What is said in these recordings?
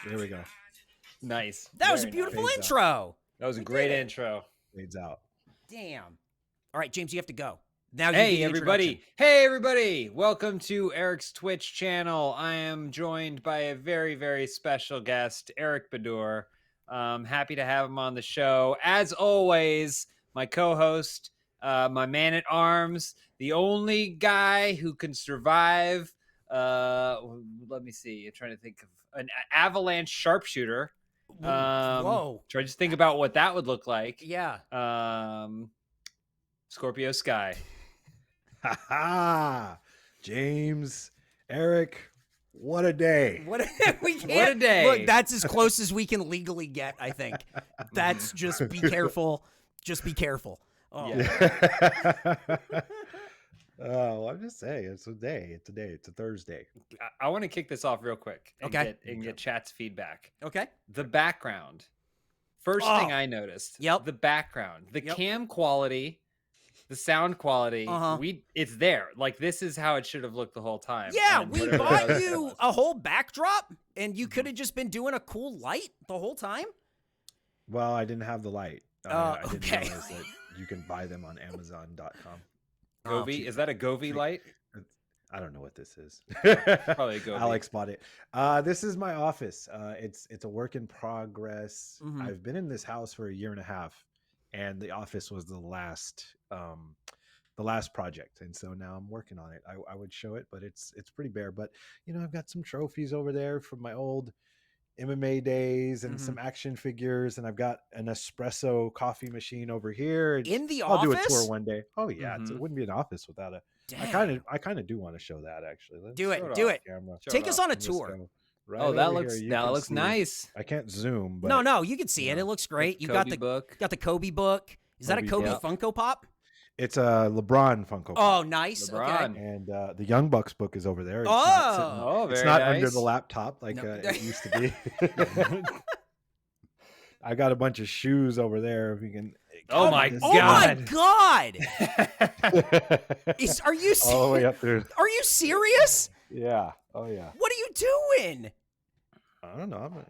There we go. Nice. That was a Very beautiful nice. intro. That was a great intro. Fades out. Damn. All right, James, you have to go. Now you Hey, do the everybody. introduction. Hey, everybody. Welcome to Eric's Twitch channel. I am joined by a very, very special guest, Eric Bedour. Happy to have him on the show. As always, my co-host, my man at arms, the only guy who can survive. Let me see. I'm trying to think of an avalanche sharpshooter. Whoa. Try to just think about what that would look like. Yeah. Scorpio Sky. Ha ha! James, Eric, what a day. What we can't, What a day. Look, that's as close as we can legally get, I think. That's just be careful. Just be careful. Oh. Yeah. Well, I'm just saying, it's a day. It's a day. It's a Thursday. I want to kick this off real quick and Okay. get chat's feedback. Okay. The background. First thing I noticed. Yep. The background. The cam quality, the sound quality. It's there. Like, this is how it should have looked the whole time. Yeah, And we whatever bought else you it was. a whole backdrop, and you could have just been doing a cool light the whole time. Well, I didn't have the light. I didn't Okay. realize that you can buy them on Amazon.com. Govee? Is that a Govee light? I don't know what this is. Probably a Govee. Alex bought it. This is my office. It's a work in progress. Mhm. I've been in this house for a year and a half, and the office was the last project, and so now I'm working on it. I would show it, but it's pretty bare. But I've got some trophies over there from my old MMA days and some action figures, and I've got an espresso coffee machine over here. In the I'll office? do a tour one day. Oh yeah, it wouldn't be an office without a. Dang. I kind of do want to show that actually. Let's Do it, show do off it. camera. Show Take it us off. on a Let's tour. go right Oh, that over looks here. You that can looks see- nice. I can't zoom, but No, you can see it. Yeah. It looks great. You Kobe got the book. Kobe book. Is that a Kobe Kobe book. Funko Pop? it's a LeBron Funko Pop. Oh, nice. LeBron. Okay. And the Young Bucks book is over there. It's Oh. not, sitting- Oh, it's very not nice. under the laptop like No. it used to be. I got a bunch of shoes over there. If you can. Oh my this- Oh my God. God! Are you all the way up there. Are you serious? Yeah. Oh yeah. What are you doing? I don't know.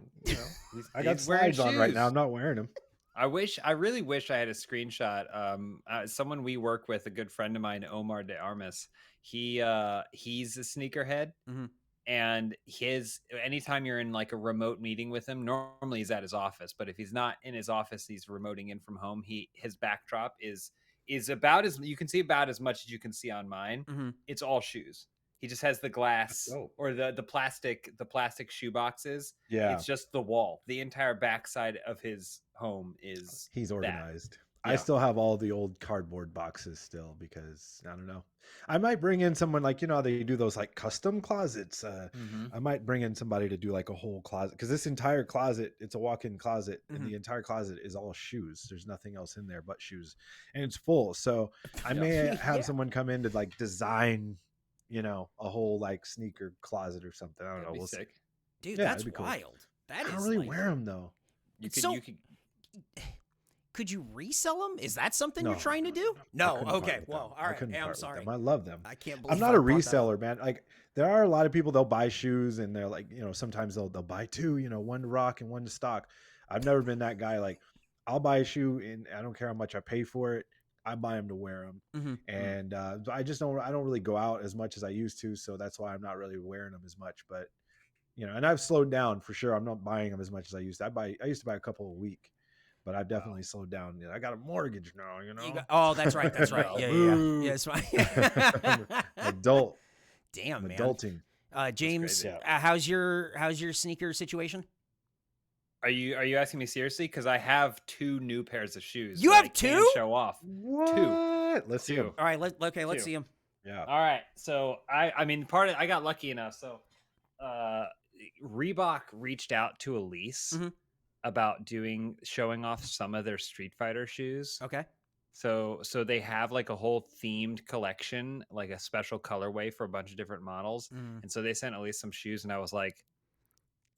I got He's wearing slides on right shoes. now. I'm not wearing them. I really wish I had a screenshot. Someone we work with, a good friend of mine, Omar De Armas, he's a sneakerhead. Mhm. And anytime you're in like a remote meeting with him, normally he's at his office, but if he's not in his office, he's remoting in from home. His backdrop is about as you can see about as much as you can see on mine. Mhm. It's all shoes. He just has the glass dope. or the plastic shoe boxes. Yeah. It's just the wall. The entire backside of his home is He's that. organized. I Yeah. still have all the old cardboard boxes still because I don't know. I might bring in someone like, how they do those like custom closets. I might bring in somebody to do like a whole closet because this entire closet, it's a walk-in closet and the entire closet is all shoes. There's nothing else in there but shoes and it's full. So I may have someone come in to like design, a whole like sneaker closet or something. I don't That'd know. be We'll see. sick. Dude, Yeah, that's that'd be cool. wild. That I is don't really like- wear them though. You could So- Could you resell them? Is that something you're No, trying to no, do? no. I No. couldn't part Okay. with Well, them. all I right. couldn't Hey, I'm part with sorry. them. I love them. I can't believe I'm not I a brought that up. reseller, man. Like there are a lot of people they'll buy shoes and they're like, sometimes they'll buy two, one to rock and one to stock. I've never been that guy. Like I'll buy a shoe and I don't care how much I pay for it. I buy them to wear them. Mhm. And I don't really go out as much as I used to. So that's why I'm not really wearing them as much, but and I've slowed down for sure. I'm not buying them as much as I used to. I used to buy a couple a week, but I've definitely slowed down. I got a mortgage now, Oh, that's right. That's right. Yeah. Boo. Yeah. It's fine. Adult. Damn, I'm man. adulting. James, crazy. how's your sneaker situation? Are you asking me seriously? Because I have 2 new pairs of shoes. You that have I can 2? show off. What? Let's see 2. them. All right. Let's Two. see him. Yeah. All right. So I got lucky enough. So Reebok reached out to Elise about showing off some of their Street Fighter shoes. Okay. So they have like a whole themed collection, like a special colorway for a bunch of different models. And so they sent Elise some shoes, and I was like,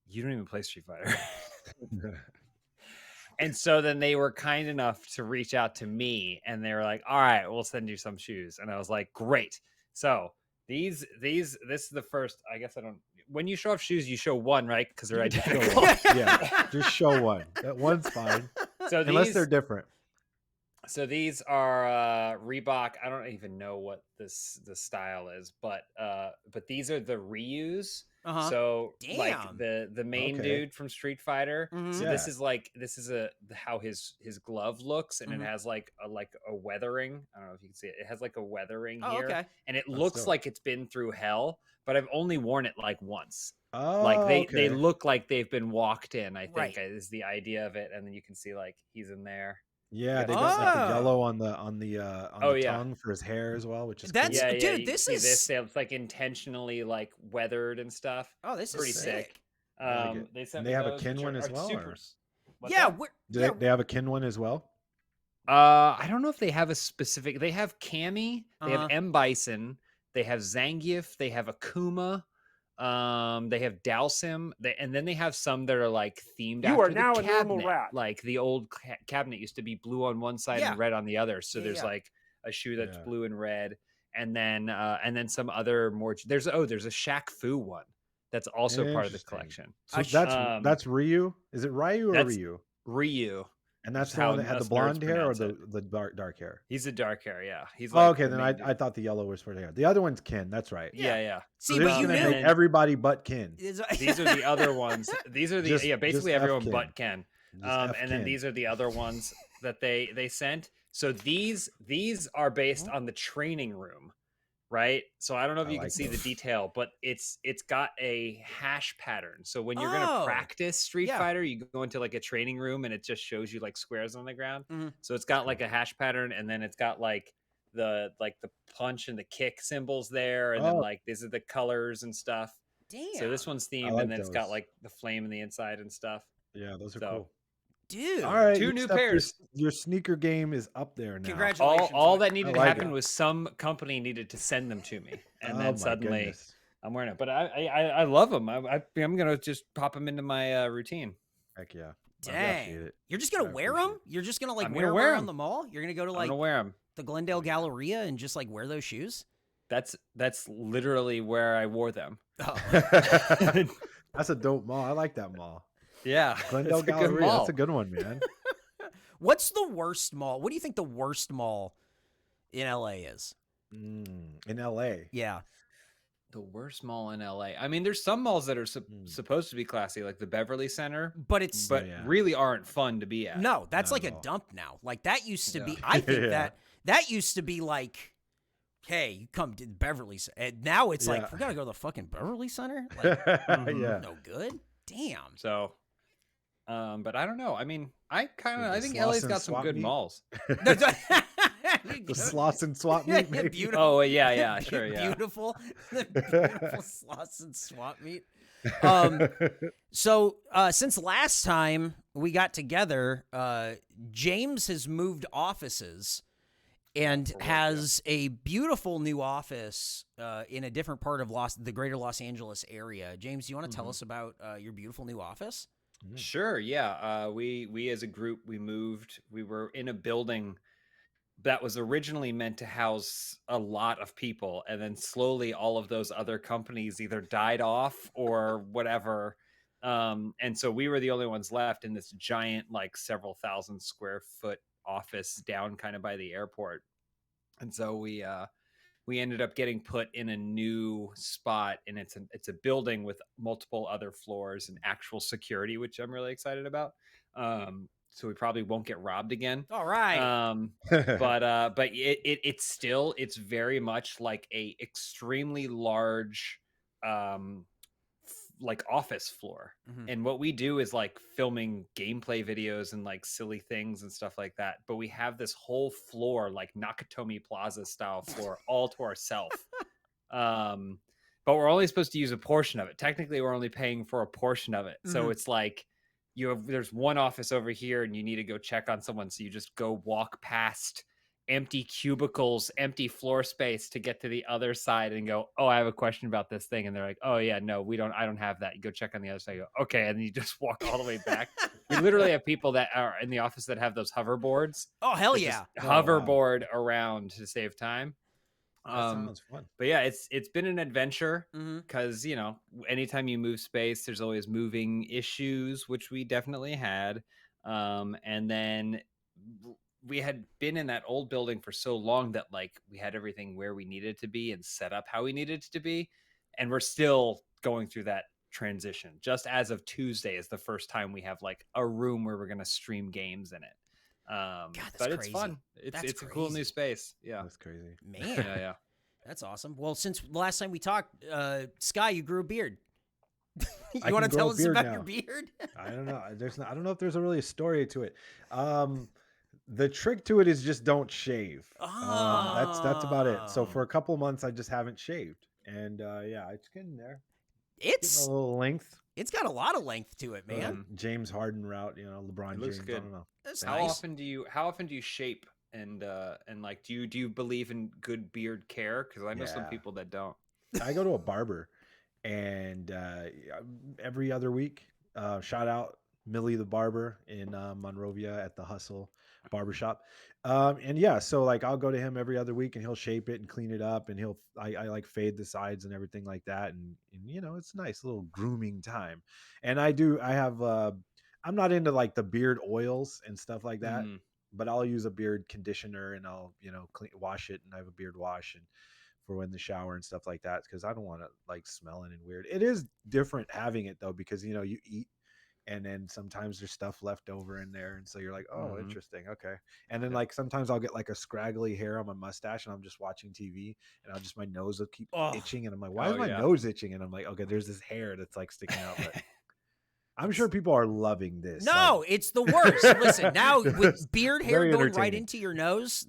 "You don't even play Street Fighter." And so then they were kind enough to reach out to me, and they were like, "All right, we'll send you some shoes." And I was like, "Great." So This is the first. I guess I don't. When you show off shoes, you show one, right? Because they're Show identical. one. Yeah, just show one. That one's fine. So Unless they're different. So these are Reebok. I don't even know what the style is, but these are the reuse. Uh-huh. So Damn. like the main dude from Street Fighter. So Yeah. this is how his glove looks, and it has like a weathering. I don't know if you can see it. It has like a weathering here, okay. and it looks dope. like it's been through hell. But I've only worn it like once. Oh, Like they look like they've been walked in. I think Right. is the idea of it, and then you can see like he's in there. Yeah, they Yeah. got like the yellow on the yeah. tongue for his hair as well, which is That's- cool. Yeah, dude, you this see is- it's like intentionally like weathered and stuff. Oh, this Pretty is sick. I like it. They And sent they me have a those, kin which one are as well, or- supers. What's Yeah, that? Do they have a kin one as well? I don't know if they have a specific. They have Cammy, they Uh-huh. have M Bison, they have Zangief, they have Akuma, they have Dalsim, and then they have some that are like themed. You after are the now a normal cabinet. rat. Like the old cabinet used to be blue on one side Yeah. and red on the other. So Yeah, there's yeah. like a shoe that's Yeah. blue and red, and then some other more. There's a Shaq Fu one that's also part of the Interesting. collection. So Um, that's Ryu. Is it Ryu or that's- Ryu? Ryu. And that's is the how one that had the us nerds blonde hair or pronounce the dark hair? He's a dark hair, yeah. He's Oh, like okay, the then main dude. I thought the yellow was for the hair. The other one's Kin. That's right. Yeah. See, So this but is you gonna knew. make everybody but Kin. These are the other ones. These are the Just- basically just everyone F-Kin. but Ken. Just And then F-Kin. these are the other ones that they sent. So these are based on the training room, right? So I don't know if I you can like see the those. detail, but it's got a hash pattern. So when you're Oh. gonna practice Street Yeah. Fighter, you go into like a training room and it just shows you like squares on the ground. Mhm. So it's got like a hash pattern, and then it's got like the punch and the kick symbols there, and then Oh. like these are the colors and stuff. Damn. So this one's themed, like and then it's got those. like the flame in the inside and stuff. Yeah, those are So, cool. Dude. All right, two you new stepped pairs. Your sneaker game is up there now. Congratulations. All man. that needed I to like happen it. was some company needed to send them to me, and Oh then my suddenly goodness. I'm wearing it. But I love them. I'm gonna just pop them into my routine. Heck yeah. I Dang. appreciate it. You're just gonna I wear appreciate them? You're just gonna like I'm wear gonna them wear around 'em. the mall? You're gonna go to I'm like gonna wear them. the Glendale Galleria and just like wear those shoes? That's literally where I wore them. Oh. That's a dope mall. I like that mall. Yeah, Glendale it's a good Galleria. That's mall. a good one, man. What's the worst mall? What do you think the worst mall in LA is? In LA. Yeah. The worst mall in LA. I mean, there's some malls that are supposed to be classy, like the Beverly Center, But it's but Yeah. really aren't fun to be at. no, that's Not like at a all. dump now. Like that used to be Yeah. I think Yeah. that used to be like, hey, you come to Beverly Center. And now it's like, Yeah. we're gonna go to the fucking Beverly Center? Like, mm-hmm. Yeah. no good? Damn. So, but I don't know. I mean, I The think Sloss LA's and got some Swap good Meet? malls. The slots and swap Yeah, meet, maybe? beautiful. Oh yeah, sure, yeah. Beautiful, the beautiful slots and swap meet. So since last time we got together, James has moved offices and For work, has a beautiful new office in a different part of the greater Los Angeles area. James, do you want to tell us about your beautiful new office? Sure, yeah. We as a group, we moved. We were in a building that was originally meant to house a lot of people, and then slowly all of those other companies either died off or whatever. And so we were the only ones left in this giant, like several thousand square foot office down kind of by the airport. And so we ended up getting put in a new spot, and it's a building with multiple other floors and actual security, which I'm really excited about. So we probably won't get robbed again. All right. But it's very much like a extremely large like office floor. Mhm. And what we do is like filming gameplay videos and like silly things and stuff like that. But we have this whole floor, like Nakatomi Plaza style floor, all to ourselves. But we're only supposed to use a portion of it. Technically, we're only paying for a portion of it. So Mhm. it's like there's one office over here and you need to go check on someone. So you just go walk past empty cubicles, empty floor space to get to the other side and go, oh, I have a question about this thing. And they're like, oh yeah, no, I don't have that. You go check on the other side. You go, okay. And then you just walk all the way back. We literally have people that are in the office that have those hoverboards. Oh, hell that yeah. just hoverboard around to save time. That sounds fun. But yeah, it's been an adventure Mhm. because anytime you move space, there's always moving issues, which we definitely had. And then we had been in that old building for so long that like we had everything where we needed to be and set up how we needed it to be, and we're still going through that transition. Just as of Tuesday is the first time we have like a room where we're gonna stream games in it. that's But it's crazy. fun. That's It's a cool new crazy. space. Yeah, That's crazy. Man, yeah. that's awesome. Well, since the last time we talked, Sky, you grew a beard. You I want to can grow tell a us beard about now. your beard? I don't know. I don't know if there's really a story to it. The trick to it is just don't shave. That's about it. So for a couple of months, I just haven't shaved, and yeah, it's getting there. Getting a It's little length. it's got a lot of length to it, man. James Harden route, LeBron It looks James. good. I don't know. That's How nice. often do you shape and like do you believe in good beard care? Because I know some Yeah. people that don't. I go to a barber, and every other week, shout out Millie the barber in Monrovia at the Hustle Barbershop. And yeah, so like I'll go to him every other week, and he'll shape it and clean it up, and I like fade the sides and everything like that, and it's a nice little grooming time. And I have I'm not into like the beard oils and stuff like that. Mhm. But I'll use a beard conditioner, and I'll wash it, and I have a beard wash and for in the shower and stuff like that, because I don't want to like smelling and weird. It is different having it though, because you eat, and then sometimes there's stuff left over in there, and so you're like, oh, interesting, okay. And then like sometimes I'll get like a scraggly hair on my mustache, and I'm just watching TV, and my nose will keep itching, and I'm like, why is my nose itching? And I'm like, okay, there's this hair that's like sticking out. But I'm sure people are loving this. No, it's the worst. Listen, now with beard hair Very going right entertaining. into your nose,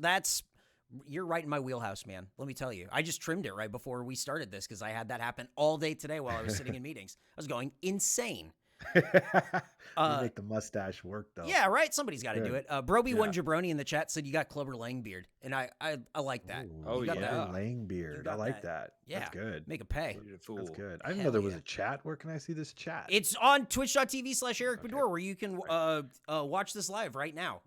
you're right in my wheelhouse, man. Let me tell you. I just trimmed it right before we started this because I had that happen all day today while I was sitting in meetings. I was going insane. You make the mustache work though. Yeah, right. Somebody's got to do it. Broby Yeah. One Jabroni in the chat said you got Clubber Lang beard, and I like that. Ooh, Oh, You got yeah. that. Lang beard. I got like that. that. Yeah, That's good. Make a pay. Beautiful. That's good. I didn't know Hell there was yeah. a chat. Where can I see this chat? It's on twitch.tv/Eric Bador, where you can watch this live right now.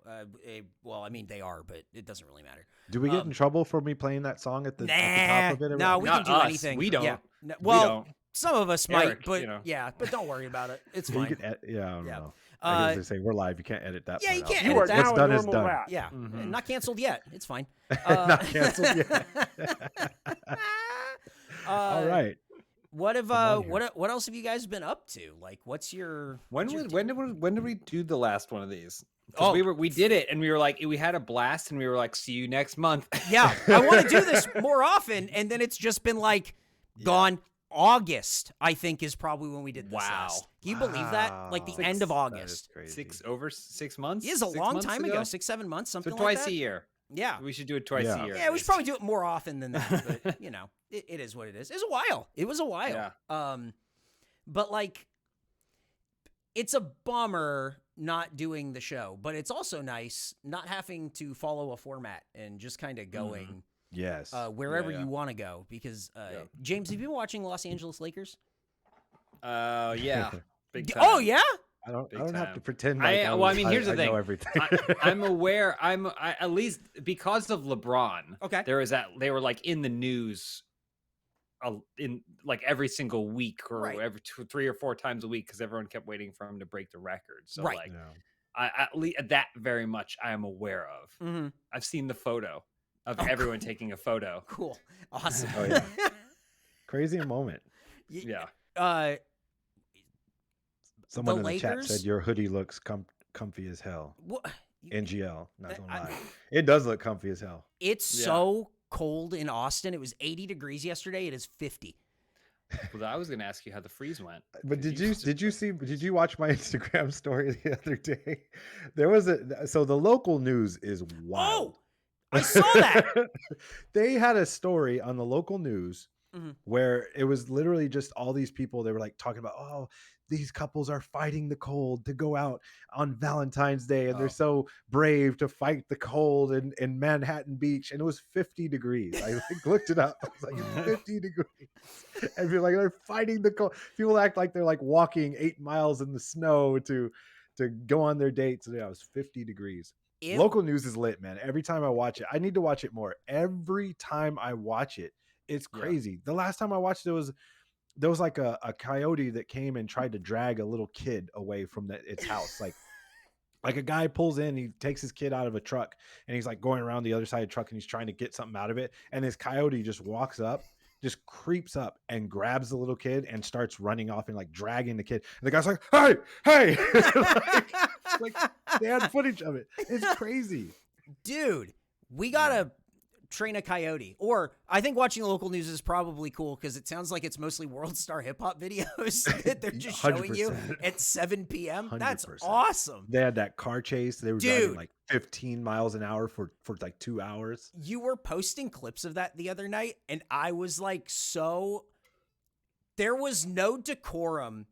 Well, I mean, they are, but it doesn't really matter. Do we get in trouble for me playing that song at the top of it? No, we Not can do us. anything. We don't. Yeah. No, We well, don't. some of us Eric, might, but you know. but don't worry about it. It's You fine. can yeah, I don't know. Uh, I guess they say we're live. You can't edit that. yeah, you part can't out. edit that. What's done is done. Yeah, not canceled yet. It's fine. Not canceled yet. All right. What have on here. what else have you guys been up to? Like, what's your When did we do the last one of these? 'Cause Oh. we did it, and we were like, we had a blast, and we were like, see you next month. Yeah, I want to do this more often, and then it's just been like gone. August, I think, is probably when we did this last. Can you believe that? Like the Wow. end of That August. is crazy. 6 months. It is a 6 long months time ago. 6, 7 months, something So like twice that. a year. Yeah. We should do it twice Yeah. a year. Yeah, we should probably do it more often than that. But it is what it is. It's a while. It was a while. Yeah. But like, it's a bummer not doing the show, but it's also nice not having to follow a format and just kind of going Yes. wherever Yeah. you want to go. Because James, have you been watching Los Angeles Lakers? Yeah. Big time. Oh yeah. I don't Big have to time. pretend like here's the I thing. know everything. I'm aware. I at least because of LeBron. Okay. There was that they were like in the news, in like every single week or Right. every 3 or 4 times a week because everyone kept waiting for him to break the record. So Right. like, Yeah. I at least that very much I am aware of. Mm-hmm. I've seen the photo of Oh, everyone taking a photo. Cool. Awesome. Oh, yeah. Crazy moment. Yeah. Someone The in the chat Lakers- said your hoodie looks comfy as hell. What? NGL, not gonna I- lie. It does look comfy as hell. It's Yeah. so cold in Austin. It was 80 degrees yesterday. It is 50. Well, I was going to ask you how the freeze went. But did you just- watch my Instagram story the other day? There was so the local news is wild. Oh, I saw that. They had a story on the local news Mhm. where it was literally just all these people. They were like talking about, oh, these couples are fighting the cold to go out on Valentine's Day, and Oh. they're so brave to fight the cold in Manhattan Beach, and it was 50 degrees. I like, looked it up. I was like, it's 50 degrees, and people like they're fighting the cold. People act like they're like walking 8 miles in the snow to go on their dates. Yeah, it was 50 degrees. Local news is lit, man. Every time I watch it, I need to watch it more. Every time I watch it, it's crazy. The last time I watched it there was like a coyote that came and tried to drag a little kid away from its house. Like a guy pulls in, he takes his kid out of a truck and he's like going around the other side of the truck and he's trying to get something out of it. And this coyote just walks up, just creeps up and grabs the little kid and starts running off and like dragging the kid. And the guy's like, hey, like they had footage of it. It's crazy. Dude, we gotta train a coyote. Or I think watching the local news is probably cool because it sounds like it's mostly World Star hip hop videos that they're just showing you at 7 p.m. 100%. That's awesome. They had that car chase. They were driving like 15 miles an hour for like 2 hours. You were posting clips of that the other night, and I was like, there was no decorum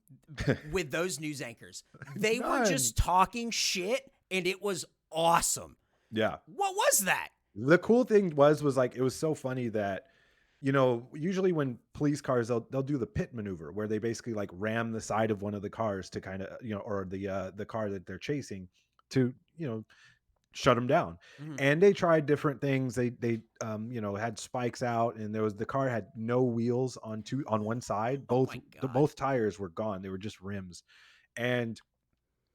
with those news anchors. They were just talking shit, and it was awesome. Yeah. What was that? The cool thing was like, it was so funny that, you know, usually when police cars, they'll do the pit maneuver where they basically like ram the side of one of the cars to kind of, you know, or the car that they're chasing to, you know, shut them down. And they tried different things. They you know, had spikes out, and the car had no wheels on one side. Both tires were gone. They were just rims. And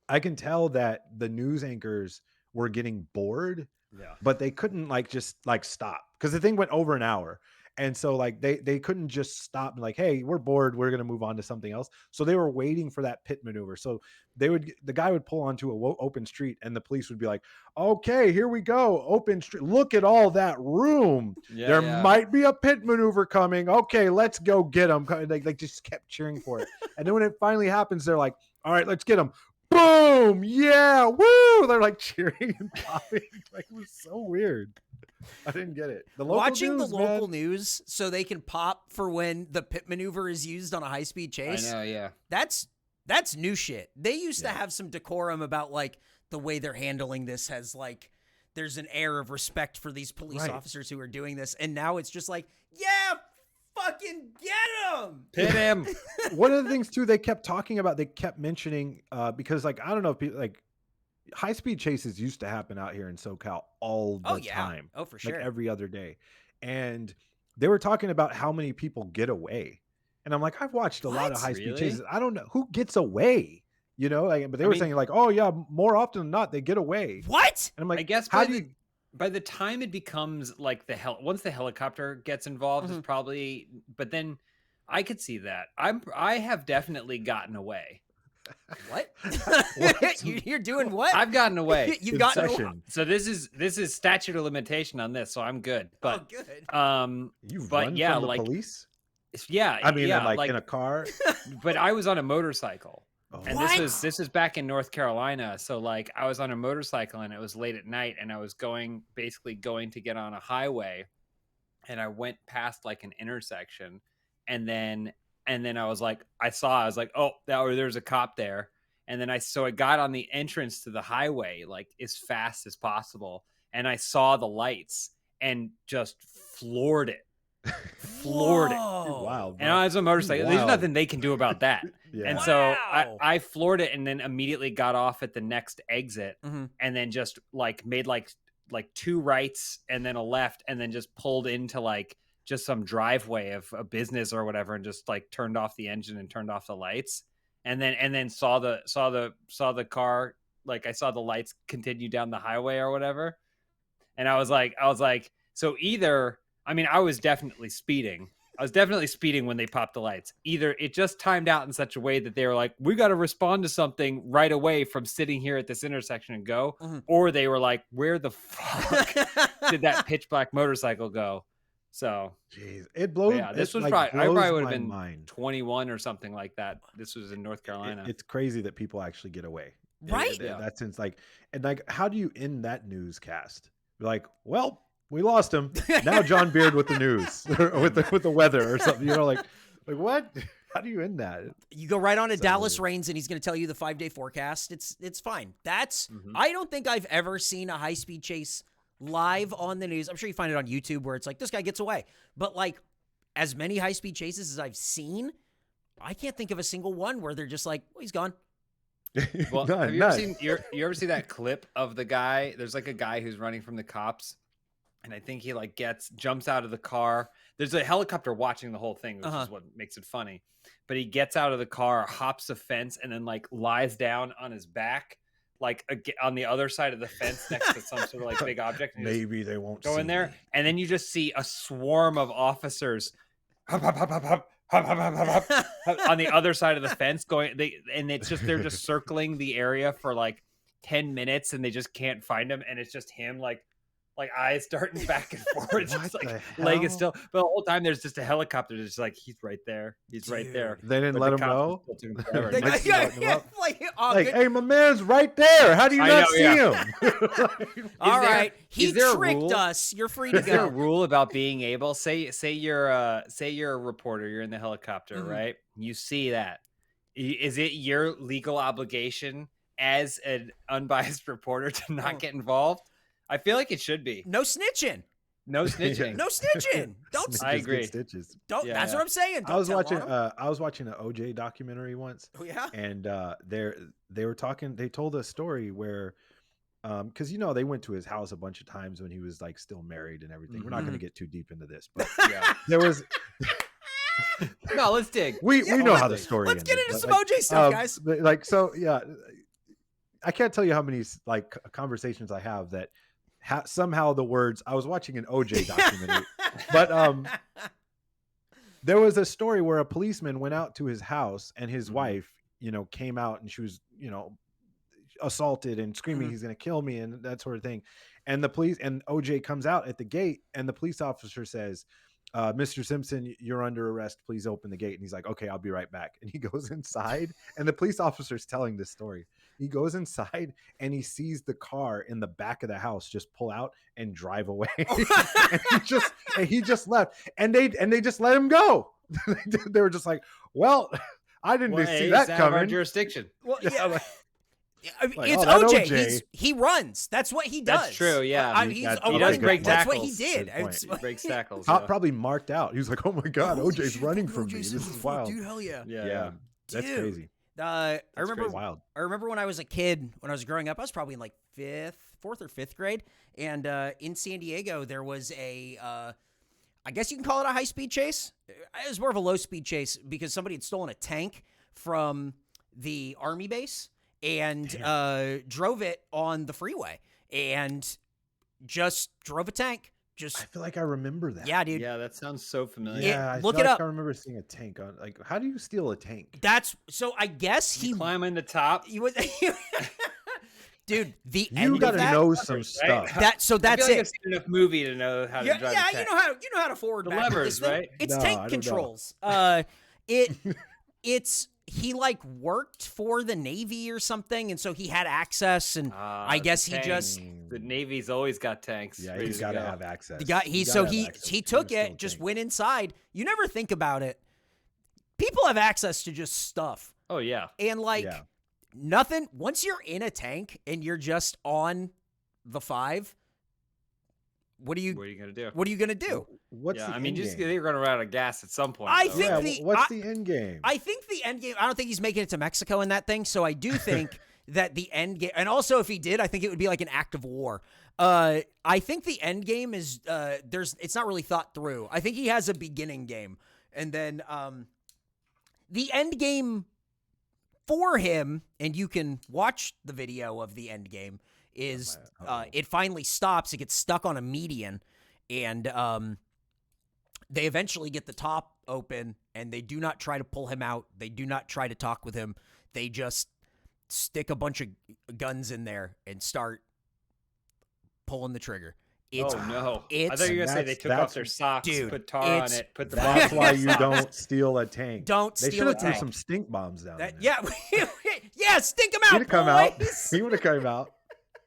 I can tell that the news anchors were getting bored. Yeah. But they couldn't just stop because the thing went over an hour. And so like they couldn't just stop and like, hey, we're bored, we're going to move on to something else. So they were waiting for that pit maneuver. So the guy would pull onto a open street and the police would be like, okay, here we go. Open street. Look at all that room. There might be a pit maneuver coming. Okay, let's go get them. Like just kept cheering for it. And then when it finally happens, they're like, all right, let's get them. Boom! Yeah, woo! They're like cheering and popping. Like, it was so weird. I didn't get it. Watching the local news so they can pop for when the pit maneuver is used on a high-speed chase. I know, yeah. That's new shit. They used to have some decorum about like the way they're handling this has like there's an air of respect for these police officers who are doing this, and now it's just like, yeah, fucking get him! Pit him! One of the things too they kept talking about, they kept mentioning because like I don't know if people like high speed chases used to happen out here in SoCal all the time. Oh, for sure. Like every other day. And they were talking about how many people get away. And I'm like, I've watched a lot of high speed chases. I don't know who gets away, you know, like, but they were saying like, oh yeah, more often than not, they get away. What? And I'm like, I guess by the time it becomes like once the helicopter gets involved is probably, but then I could see that. I have definitely gotten away. What? You're doing what? I've gotten away. You've gotten away. So this is statute of limitation on this, so I'm good. But good. You've run from the police? Yeah. I mean, like in a car. But I was on a motorcycle. And what? this is back in North Carolina. So like I was on a motorcycle and it was late at night and I was going to get on a highway, and I went past like an intersection, and then I was like, oh, there's a cop there. And then I got on the entrance to the highway like as fast as possible, and I saw the lights and just floored it. Wow. And I was on a motorcycle. There's nothing they can do about that. Yeah. And so I floored it, and then immediately got off at the next exit, and then just like made like 2 rights and then a left, and then just pulled into like just some driveway of a business or whatever, and just like turned off the engine and turned off the lights, and then saw the car, like I saw the lights continue down the highway or whatever. And I was like, so either, I mean, I was definitely speeding when they popped the lights. Either it just timed out in such a way that they were like, we got to respond to something right away from sitting here at this intersection and go, or they were like, where the fuck did that pitch black motorcycle go? So, jeez, it blows. Yeah, this was like, I probably would have been mind. 21 or something like that. This was in North Carolina. It's crazy that people actually get away, right? That sense, like, and like, how do you end that newscast? You're like, well, we lost him. Now John Beard with the news, or with the weather or something. You know, like what? How do you end that? You go right on to Dallas Rains, and he's going to tell you the 5-day forecast. It's fine. That's I don't think I've ever seen a high speed chase live on the news. I'm sure you find it on YouTube where it's like, this guy gets away. But like, as many high-speed chases as I've seen, I can't think of a single one where they're just like, well, he's gone. Well, None, have you ever none. seen you ever see that clip of the guy? There's like a guy who's running from the cops, and I think he like jumps out of the car. There's a helicopter watching the whole thing, which is what makes it funny. But he gets out of the car, hops a fence, and then like lies down on his back, like on the other side of the fence next to some sort of like big object. And Maybe they won't go see in there, me. and then you just see a swarm of officers hop, hop, hop, hop, hop, hop, hop, hop, hop, hop, on the other side of the fence going. They're just circling the area for like 10 minutes, and they just can't find him, and it's just him like eyes darting back and forth, just like leg is still. But the whole time there's just a helicopter, just like he's right there, right there. They didn't But let the him cops go. just took him forever. They Like, just let him up. Like, Hey, my man's right there. How do you I not know, see yeah. him? all there- right, he is there a tricked rule? us. You're free to Is there a go. rule about being able? Say you're a reporter. You're in the helicopter, right? You see that. Is it your legal obligation as an unbiased reporter to not get involved? I feel like it should be. No snitching. No snitching. No snitching. Don't. Snitches I get agree. Stitches. Don't. Yeah, That's yeah. what I'm saying. Don't I was tell watching. on 'em. I was watching an OJ documentary once, Oh yeah. and they were talking. They told a story where, because they went to his house a bunch of times when he was like still married and everything. We're not going to get too deep into this, but Yeah. there was. No, let's dig. We know how the let's story. Let's get ended, into but, some OJ stuff, guys. Like so, yeah. I can't tell you how many like conversations I have that somehow the words. I was watching an OJ documentary, but there was a story where a policeman went out to his house and his wife, came out and she was, assaulted and screaming, he's going to kill me and that sort of thing. And OJ comes out at the gate and the police officer says, Mr. Simpson, you're under arrest. Please open the gate. And he's like, okay, I'll be right back. And he goes inside and the police officer's telling this story. He goes inside and he sees the car in the back of the house just pull out and drive away. and he just left and they just let him go. They were just like, well, I didn't see that out of our coming. jurisdiction. Well, yeah. I mean, Like, it's that OJ. OJ. He runs. That's what he does. That's true. Yeah, He's That's- a he does running break back. That's what tackles. he did. Good point. It's- He breaks tackles. Top Yeah. probably marked out. He was like, oh my God, Holy OJ's shit, running fuck from OJ me. This Simpson, is fuck, wild. dude. Hell yeah. Yeah. That's Dude. crazy. I remember. Wild. I remember when I was a kid, when I was growing up, I was probably in like fourth or fifth grade, and in San Diego there was a, I guess you can call it a high speed chase. It was more of a low speed chase because somebody had stolen a tank from the army base and drove it on the freeway and just drove a tank. I feel like I remember that. Yeah, dude. Yeah, that sounds so familiar. Yeah, I look feel it like up. I remember seeing a tank on. Like, how do you steal a tank? That's so. I guess he Climbing the top. He was, dude. The You end got of to that. know some Right? stuff. So I that's feel like it. I've seen enough movie to know how to Yeah, drive. yeah. a tank. You know how to forward The back with levers, this thing. right? It's No, I tank don't know. controls. It's he like worked for the Navy or something, and so he had access, and I guess he tank. just The Navy's always got tanks. Yeah, ready he's to got to go. have access. the guy You gotta have access. he You took steal a it, just tank. went inside. You never think about it. People have access to just stuff, Oh yeah. and like Yeah. nothing. Once you're in a tank and you're just on the 5, what are you gonna do? What are you gonna do? What's Yeah, the I mean, end just game? they're gonna run out of gas at some point. I though, think right? Yeah, what's the end game? I think the end game. I don't think he's making it to Mexico in that thing. So I do think that the end game, and also if he did, I think it would be like an act of war. I think the end game is it's not really thought through. I think he has a beginning game, and then the end game for him, and you can watch the video of the end game. Is it finally stops? It gets stuck on a median, and they eventually get the top open, and they do not try to pull him out. They do not try to talk with him. They just stick a bunch of guns in there and start pulling the trigger. It's, oh no! I it's- thought you were gonna say they took off that's- their socks, dude, put tar on it's- it, put the That's bottom why on the you socks. don't steal a tank. Don't They steal should a have threw tank. some stink bombs down. That, there. yeah, yeah, stink him He'd out, have come out. boys. He would have come out.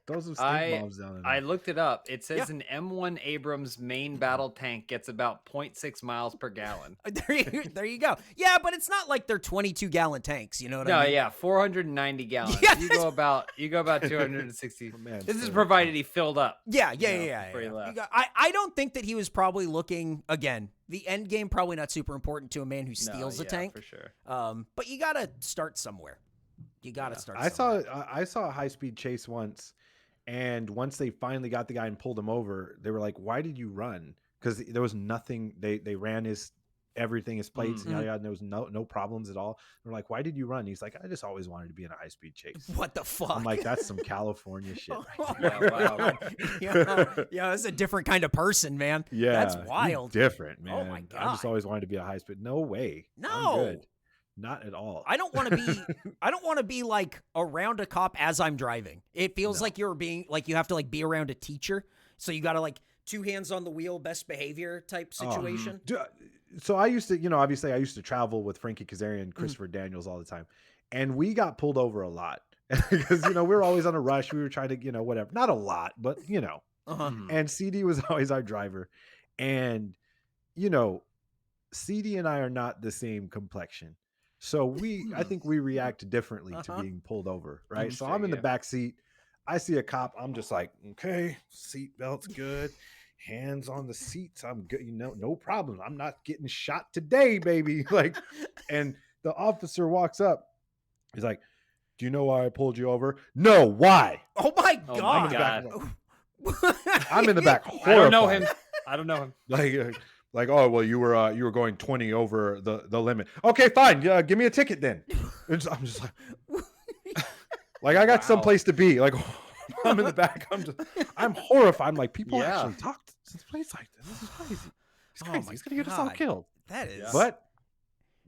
Throw some stink I- bombs down. In I there. looked it up. It says Yeah. an M1 Abrams main battle tank gets about 0.6 miles per gallon. There you go. Yeah, but it's not like they're 22-gallon tanks. You know what No, I mean? yeah, 490 gallons. Yeah, you go about 260. Man, This is so- provided he filled up. Yeah. before he You left. I don't think that he was probably looking, again, the end game probably not super important to a man who steals No, a yeah, tank. for sure. But you got to start somewhere. You got to start. I saw a high speed chase once, and once they finally got the guy and pulled him over, they were like, "Why did you run?" Because there was nothing. They ran his everything, his plates, and yada yada. And there was no problems at all. They're like, "Why did you run?" He's like, "I just always wanted to be in a high speed chase." What the fuck? I'm like, that's some California shit. Right Yeah, wow. Yeah, it's a different kind of person, man. Yeah, that's wild. Different, man. Oh my God. I just always wanted to be a high speed. No way. No. I'm good. Not at all. I don't want to be. I don't want to be like around a cop as I'm driving. It feels like you're being like you have to like be around a teacher. So you got to like 2 hands on the wheel, best behavior type situation. So I used to, obviously I used to travel with Frankie Kazarian and Christopher Daniels all the time, and we got pulled over a lot because we were always on a rush. We were trying to whatever, not a lot, but And CD was always our driver, and CD and I are not the same complexion. So I think we react differently to being pulled over, right? So I'm in the back seat. I see a cop. I'm just like, okay, seatbelt's good. Hands on the seats. I'm good. No problem. I'm not getting shot today, baby. Like, and the officer walks up. He's like, "Do you know why I pulled you over?" "No, why?" Oh my God. I'm in the back. I don't know him. Like, oh well, you were going 20 over the limit. Okay, fine. Yeah, give me a ticket then. I'm just like I got someplace to be. Like, I'm in the back. I'm horrified. I'm like, people actually talk to this place like this. This is crazy. He's crazy. He's gonna get us all killed. That is. But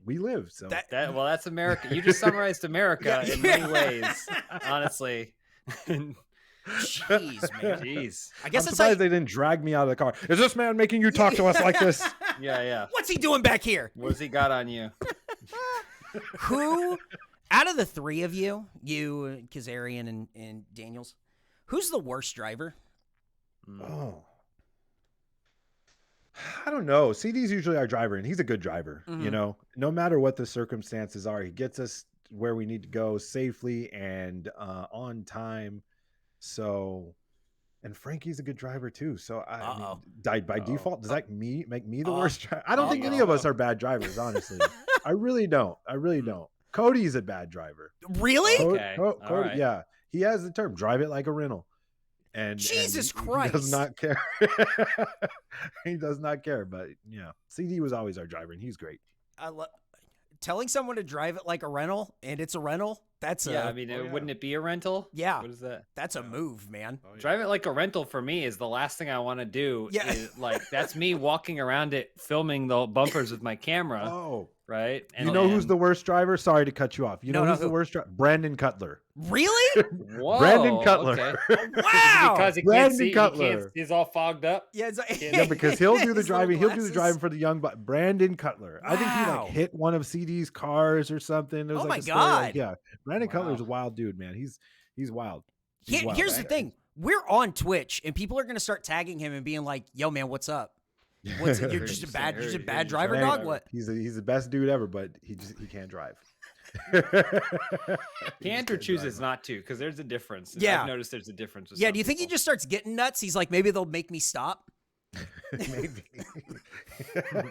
we live. So well, that's America. You just summarized America in many ways. Honestly. Jeez, man. Jeez. I guess I'm surprised they didn't drag me out of the car. Is this man making you talk to us like this? Yeah. What's he doing back here? What's he got on you? Who, out of the 3 of you, Kazarian and Daniels, who's the worst driver? Oh, I don't know. CD's usually our driver, and he's a good driver. No matter what the circumstances are, he gets us where we need to go safely and on time. So, and Frankie's a good driver too. So I mean, by default, does that make me the worst driver? I don't think any of us are bad drivers, honestly. I really don't. Cody's a bad driver. Really? Cody, right. yeah. He has the term "drive it like a rental." And Jesus Christ, he does not care. He does not care. But CD was always our driver, and he's great. Telling someone to drive it like a rental, and it's a rental. That's wouldn't it be a rental? Yeah. What is that? That's a move, man. Oh, yeah. Drive it like a rental for me is the last thing I want to do. Yeah. That's me walking around it, filming the bumpers with my camera. Oh, right. And who's the worst driver? Sorry to cut you off. Who's the worst driver? Brandon Cutler. Really? Whoa, Brandon Cutler. Okay. Wow. Because he Brandon can't see. Cutler. He's all fogged up. Yeah, Because he'll do the His driving. little He'll do the glasses. driving for the young. But Brandon Cutler. I think he Wow. hit one of CD's cars or something. It was Oh like my a story, like, God. yeah, Brandon Wow. Cutler's a wild dude, man. He's wild. He's wild. Here's the thing. We're on Twitch, and people are going to start tagging him and being like, "Yo, man, what's up? You're just a bad driver, dog. What? He's the best dude ever, but he can't drive. Can't or chooses not to, because there's a difference. Yeah. I've noticed there's a difference. With Yeah, some do you think he people. just starts getting nuts? He's like, maybe they'll make me stop. Maybe.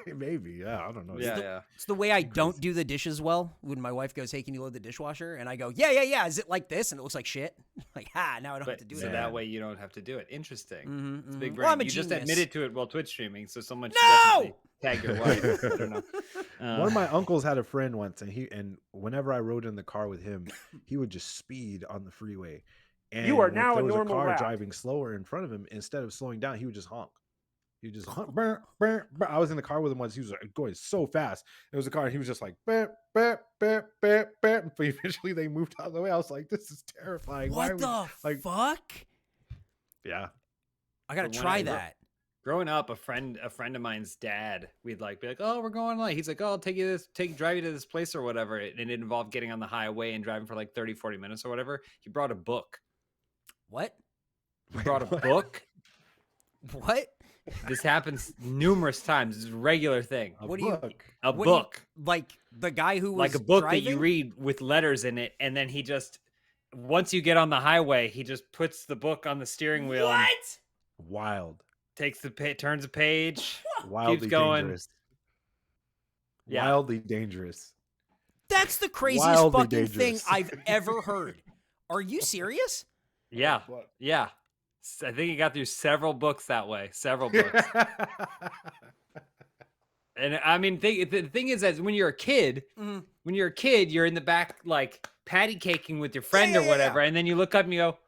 Maybe. Yeah, I don't know. Yeah. It's the way I don't do the dishes well. When my wife goes, "Hey, can you load the dishwasher?" And I go, "Yeah. Is it like this?" And it looks like shit. Like, now I don't have to do So it. that way you don't have to do it. Interesting. Mm-hmm, It's a big mm-hmm. brain. Well, I'm a You just genius. admitted to it while Twitch streaming, so someone should No! definitely tag your wife. I don't know. One of my uncles had a friend once, and whenever I rode in the car with him, he would just speed on the freeway. And You are if now there a was normal car route. driving slower in front of him, instead of slowing down, he would just honk. He just honk. Burr, burr, burr. I was in the car with him once. He was like, going so fast. It was a car, and he was just like, burr, burr, burr, burr, burr. And eventually, they moved out of the way. I was like, "This is terrifying." Why What are we, the fuck? Yeah. I gotta But when try I- that. Growing up, a friend of mine's dad, we'd be like, "Oh, we're going like," he's like, "Oh, I'll drive you to this place or whatever." And it involved getting on the highway and driving for like 30, 40 minutes or whatever. He brought a book. What? He brought a book. What? This happens numerous times. It's a regular thing. What do you- A What do you- book. Like the guy who was Like a book driving? that you read with letters in it, and then he just, once you get on the highway, he just puts the book on the steering wheel and What? Wild. takes Oh turns a page. Wildly going. dangerous. Yeah. Wildly dangerous. That's the craziest Wildly fucking dangerous. thing I've ever heard. Are you serious? Yeah. Yeah. I think he got through several books that way. Several books. And I mean, the thing is that when you're a kid, you're in the back, like patty caking with your friend or whatever. And then you look up and you go,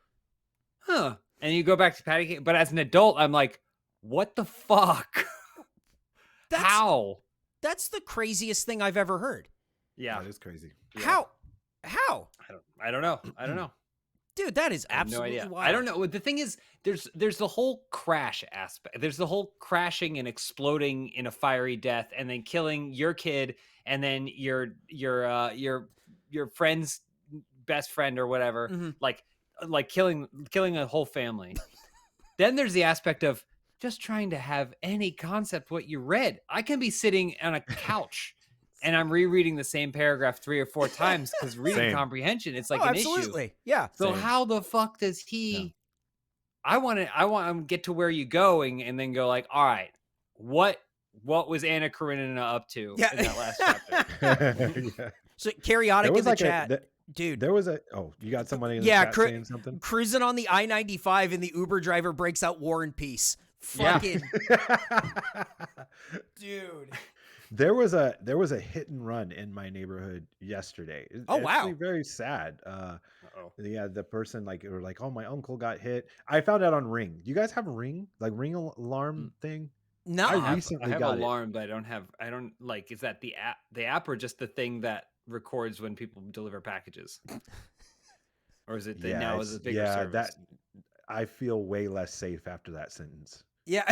huh. And you go back to patty cake. But as an adult, I'm like, what the fuck? How? That's the craziest thing I've ever heard. Yeah. That is crazy. How? I don't know. I don't know. Dude, that is absolutely no idea. wild. I don't know. The thing is, there's the whole crash aspect. There's the whole crashing and exploding in a fiery death, and then killing your kid, and then your friend's best friend or whatever, like killing a whole family. Then there's the aspect of just trying to have any concept what you read. I can be sitting on a couch. And I'm rereading the same paragraph 3 or 4 times because reading comprehension, it's like an absolutely. issue. Yeah. So how the fuck does he? Yeah. I want to get to where you going and then go like, all right, what was Anna Karenina up to in that last chapter? So Karyotic in the chat. Dude, there was you got somebody in the chat saying something? Cruising on the I-95 and the Uber driver breaks out War and Peace. Fucking dude. There was a hit and run in my neighborhood yesterday. Wow. Actually very sad. Yeah, the person oh, my uncle got hit. I found out on Ring. Do you guys have Ring? Like Ring alarm thing? No. I have alarm, but I don't like, is that the app or just the thing that records when people deliver packages? Or is it now is a bigger service? That I feel way less safe after that sentence. Yeah.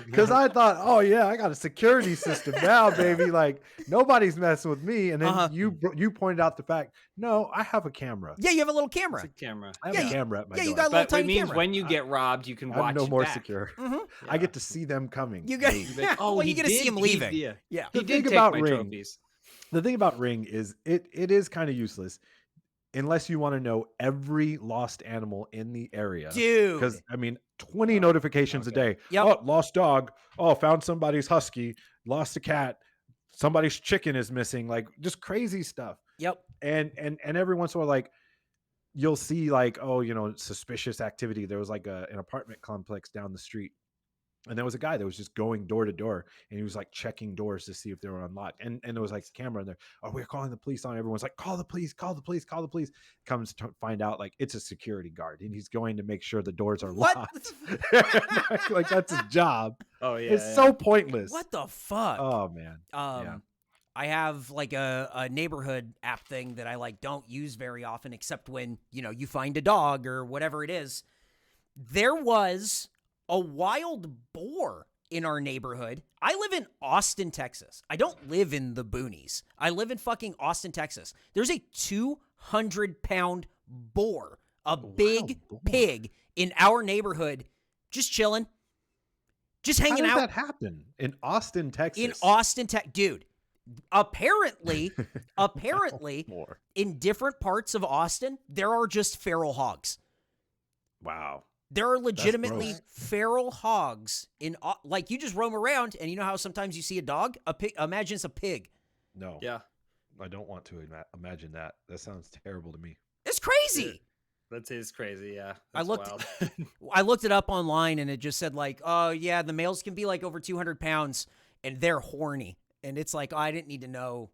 Because I thought, oh yeah, I got a security system now, baby. Like nobody's messing with me. And then you pointed out the fact, no, I have a camera. Yeah, you have a little camera. It's a camera. I have a camera at my door. You got a little tiny camera. It means camera. when you get robbed, you can watch. I'm no more back. secure. Mm-hmm. I get to see them coming. You get well, you get to see him leaving. Yeah. The He did thing take about my Ring, trophies. The thing about Ring is it is kind of useless. Unless you want to know every lost animal in the area. Dude. Because, 20 notifications a day. Yep. Oh, lost dog. Oh, found somebody's husky. Lost a cat. Somebody's chicken is missing. Like, just crazy stuff. Yep. And every once in a while, you'll see, suspicious activity. There was, an apartment complex down the street. And there was a guy that was just going door to door, and he was checking doors to see if they were unlocked. And there was a camera in there. Oh, we're calling the police on. Everyone's like, call the police, call the police, call the police. Comes to find out it's a security guard, and he's going to make sure the doors are locked. That's his job. Oh yeah, it's so pointless. What the fuck? Oh man. I have a neighborhood app thing that I don't use very often, except when you find a dog or whatever it is. There was a wild boar in our neighborhood. I live in Austin, Texas. I don't live in the boonies. I live in fucking Austin, Texas. There's a 200-pound boar, a big pig in our neighborhood, just chilling, just hanging out. How did that happen in Austin, Texas? In Austin, Texas, dude. Apparently, in different parts of Austin, there are just feral hogs. Wow. There are legitimately feral hogs in you just roam around, and you know how sometimes you see a dog? A pig. Imagine it's a pig. No. Yeah. I don't want to imagine that. That sounds terrible to me. It's crazy. That is crazy. Yeah. I looked it up online, and it just said oh yeah, the males can be over 200 pounds, and they're horny. And it's I didn't need to know.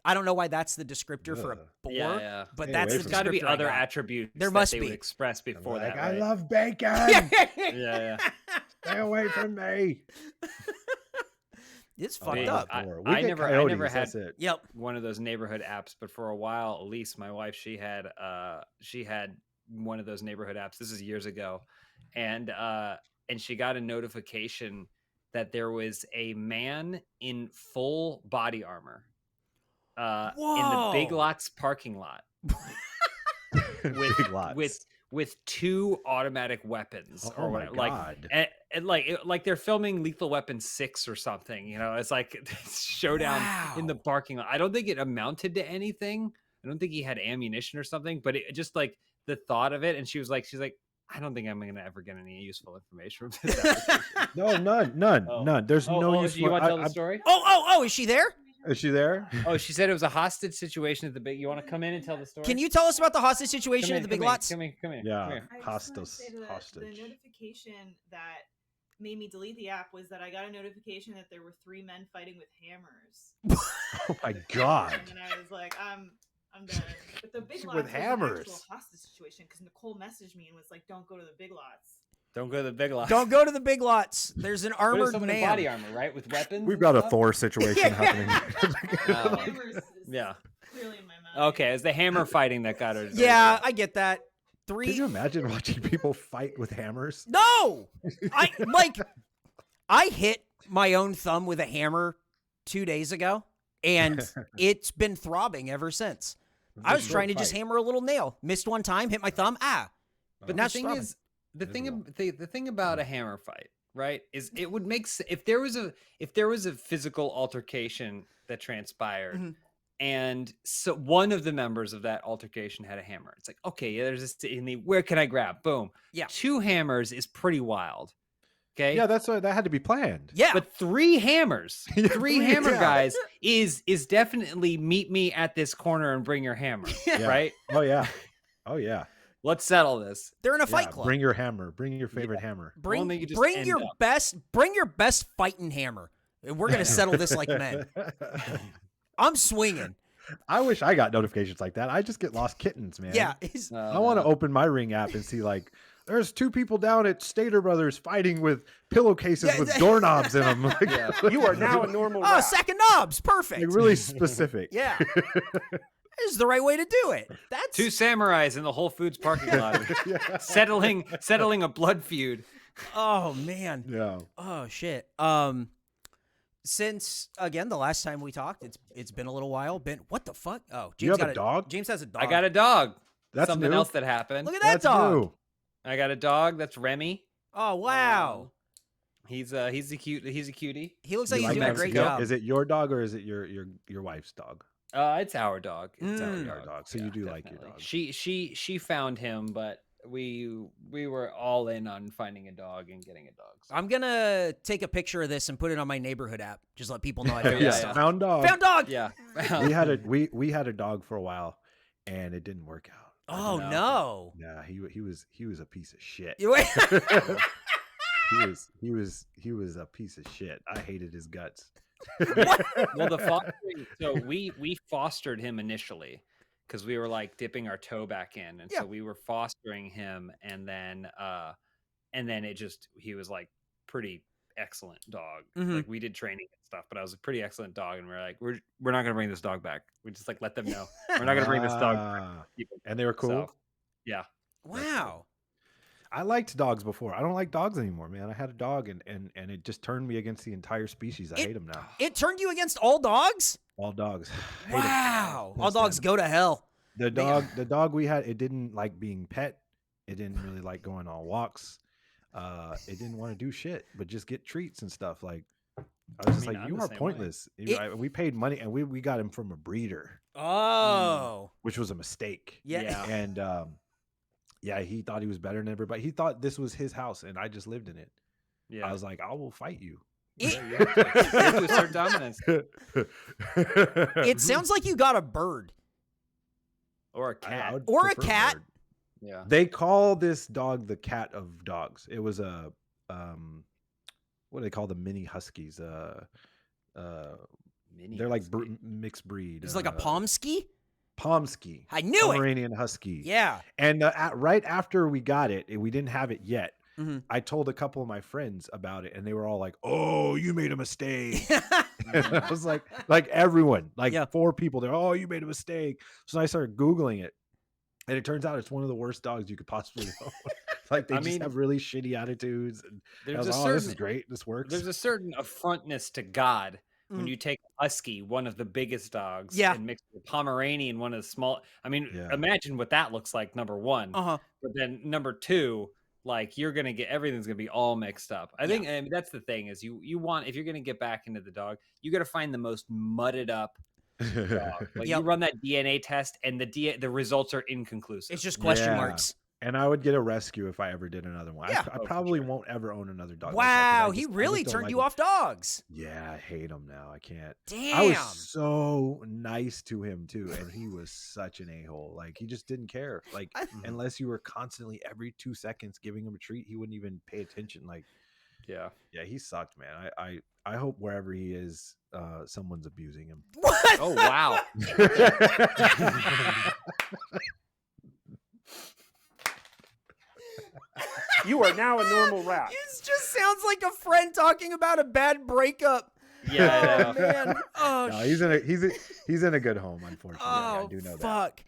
I don't know why that's the descriptor for a boar, but that's the descriptor. Got to be other attributes there must they be would express before that. I right? love bacon. Yeah. Stay away from me. It's fucked up. I never had one of those neighborhood apps, but for a while, Elise, my wife, she had one of those neighborhood apps. This is years ago, and she got a notification that there was a man in full body armor in the Big Lots parking lot with 2 automatic weapons or whatever. And they're filming Lethal Weapon 6 or something. It's showdown in the parking lot. I don't think it amounted to anything. I don't think he had ammunition or something, but it just the thought of it. And she's like, I don't think I'm going to ever get any useful information from this application. No, none. There's no useful. You want to tell the story? Oh, is she there? Is she there? Oh, she said it was a hostage situation at the big. You want to come in and tell the story? Can you tell us about the hostage situation at the Big Lots? Come here. Yeah. I just want to say that the notification that made me delete the app was that I got a notification that there were 3 men fighting with hammers. Oh my god! And then I was like, I'm done. But the Big Lots With was hammers. an actual hostage situation because Nicole messaged me and was like, "Don't go to the Big Lots." Don't go to the Big Lots. Don't go to the Big Lots. There's an armored someone man. in body armor, right, with weapons. We've and got a stuff? Thor situation happening. Hammers is Yeah. clearly in my mind. Okay, it's the hammer fighting that got her. Yeah, I get that. Can 3. you imagine watching people fight with hammers? No, I hit my own thumb with a hammer 2 days ago, and it's been throbbing ever since. I was trying to just hammer a little nail, missed one time, hit my thumb. But now the thing throbbing. is, the thing about a hammer fight, right, is it would make if there was a physical altercation that transpired. Mhm. And so one of the members of that altercation had a hammer. It's like, okay, yeah, there's this in the where can I grab? Boom. Yeah. 2 hammers is pretty wild. Okay. Yeah, that's what that had to be planned. Yeah, But 3 hammers, Yeah, 3 3, hammer yeah. guys is definitely meet me at this corner and bring your hammer. Yeah. Right? Oh yeah. Oh yeah. Let's settle this. they're in a Yeah, fight club. bring your hammer. Bring your favorite hammer. Bring One that you just bring end your up. best fighting hammer. And we're gonna settle this like men. I'm swinging. I wish I got notifications like that. I just get lost kittens, man. Yeah, I want to open my Ring app and see like there's 2 people down at Stater Brothers fighting with pillowcases Yeah, with yeah. doorknobs in them. Like, Yeah. You are now a normal. oh, rap. sack of knobs, perfect. like, really specific. Yeah, this is the right way to do it. That's 2 samurais in the Whole Foods parking lot Yeah. settling a blood feud. oh man. Yeah. Oh shit. Since again the last time we talked, it's been a little while. What the fuck? Oh, James You have got a dog? James has a dog. I got a dog. That's Something new. else that happened. Look at that That's dog. new. I got a dog. That's Remy. Oh wow. He's a cutie. He looks You like he's like doing a that? great Is it- job. Is it your dog or is it your wife's dog? It's our dog. It's Mm. our dog. So you do like your definitely. dog. She found him, but we were all in on finding a dog and getting a dog. So. I'm gonna take a picture of this and put it on my neighborhood app. Just let people know I found Yeah, this yeah. stuff. found dog. Found dog. Yeah. we had a dog for a while, and it didn't work out. Oh No. no. Yeah, he was a piece of shit. You- he was a piece of shit. I hated his guts. Well, the fostering. So we fostered him initially because we were like dipping our toe back in, and Yeah. so we were fostering him, and then he was like pretty excellent dog. Mhm. Like we did training and stuff, but I was a pretty excellent dog, and we're like we're not gonna bring this dog back. We just like let them know we're not gonna bring this dog back. Keep him. And they were cool. So, yeah. wow. I liked dogs before. I don't like dogs anymore, man. I had a dog and it just turned me against the entire species. I hate them now. It turned you against all dogs? All dogs. Hate 'em. Wow. Can't All dogs stand go to hell. The dog we had, it didn't like being pet. It didn't really like going on walks. It didn't want to do shit, but just get treats and stuff. Like I was just mean, like, I'm you the are same way. pointless. We paid money and we got him from a breeder, Oh. which was a mistake. Yeah. Yeah. And yeah, he thought he was better than everybody. He thought this was his house and I just lived in it. Yeah. I was like, I will fight you. You have to assert dominance. It sounds like you got a bird. Or a I cat. would Or a prefer cat. bird. Yeah. They call this dog the cat of dogs. It was a what do they call the mini huskies? Mini They're like husky. mixed breed. It's like a Pomsky? Pomsky. I knew it. Pomeranian husky. Yeah. And right after we got it, we didn't have it yet. Mhm. I told a couple of my friends about it, and they were all like, "Oh, you made a mistake." And I was like everyone, like Yeah. 4 people. They're, "Oh, you made a mistake." So I started Googling it, and it turns out it's one of the worst dogs you could possibly own. Like they I just mean, have really shitty attitudes. And I There's was a like, "Oh, certain this is great. This works." there's a certain affrontness to God when Mm. you take a husky, one of the biggest dogs, Yeah. and mix with Pomeranian, one of the small. I mean, Yeah. imagine what that looks like. Number one, Uh-huh. but then number two, like you're gonna get everything's gonna be all mixed up. I think and that's the thing is you want if you're gonna get back into the dog, you got to find the most mudded up dog. Like Yep. you run that DNA test and the results are inconclusive. It's just question Yeah. marks. And I would get a rescue if I ever did another one. Yeah. I probably won't ever own another dog. Wow, like that, he 'cause really I just don't turned like you them. off dogs. Yeah, I hate him now. I can't. Damn. I was so nice to him too, and he was such an a-hole. Like, he just didn't care. Like, unless you were constantly every 2 seconds giving him a treat, he wouldn't even pay attention. Like, yeah, he sucked, man. I hope wherever he is, someone's abusing him. What? Oh wow. You are now a normal rat. This just sounds like a friend talking about a bad breakup. Yeah, I know. Oh, man. Oh, No, he's in a good home, unfortunately. oh, I do know that. fuck.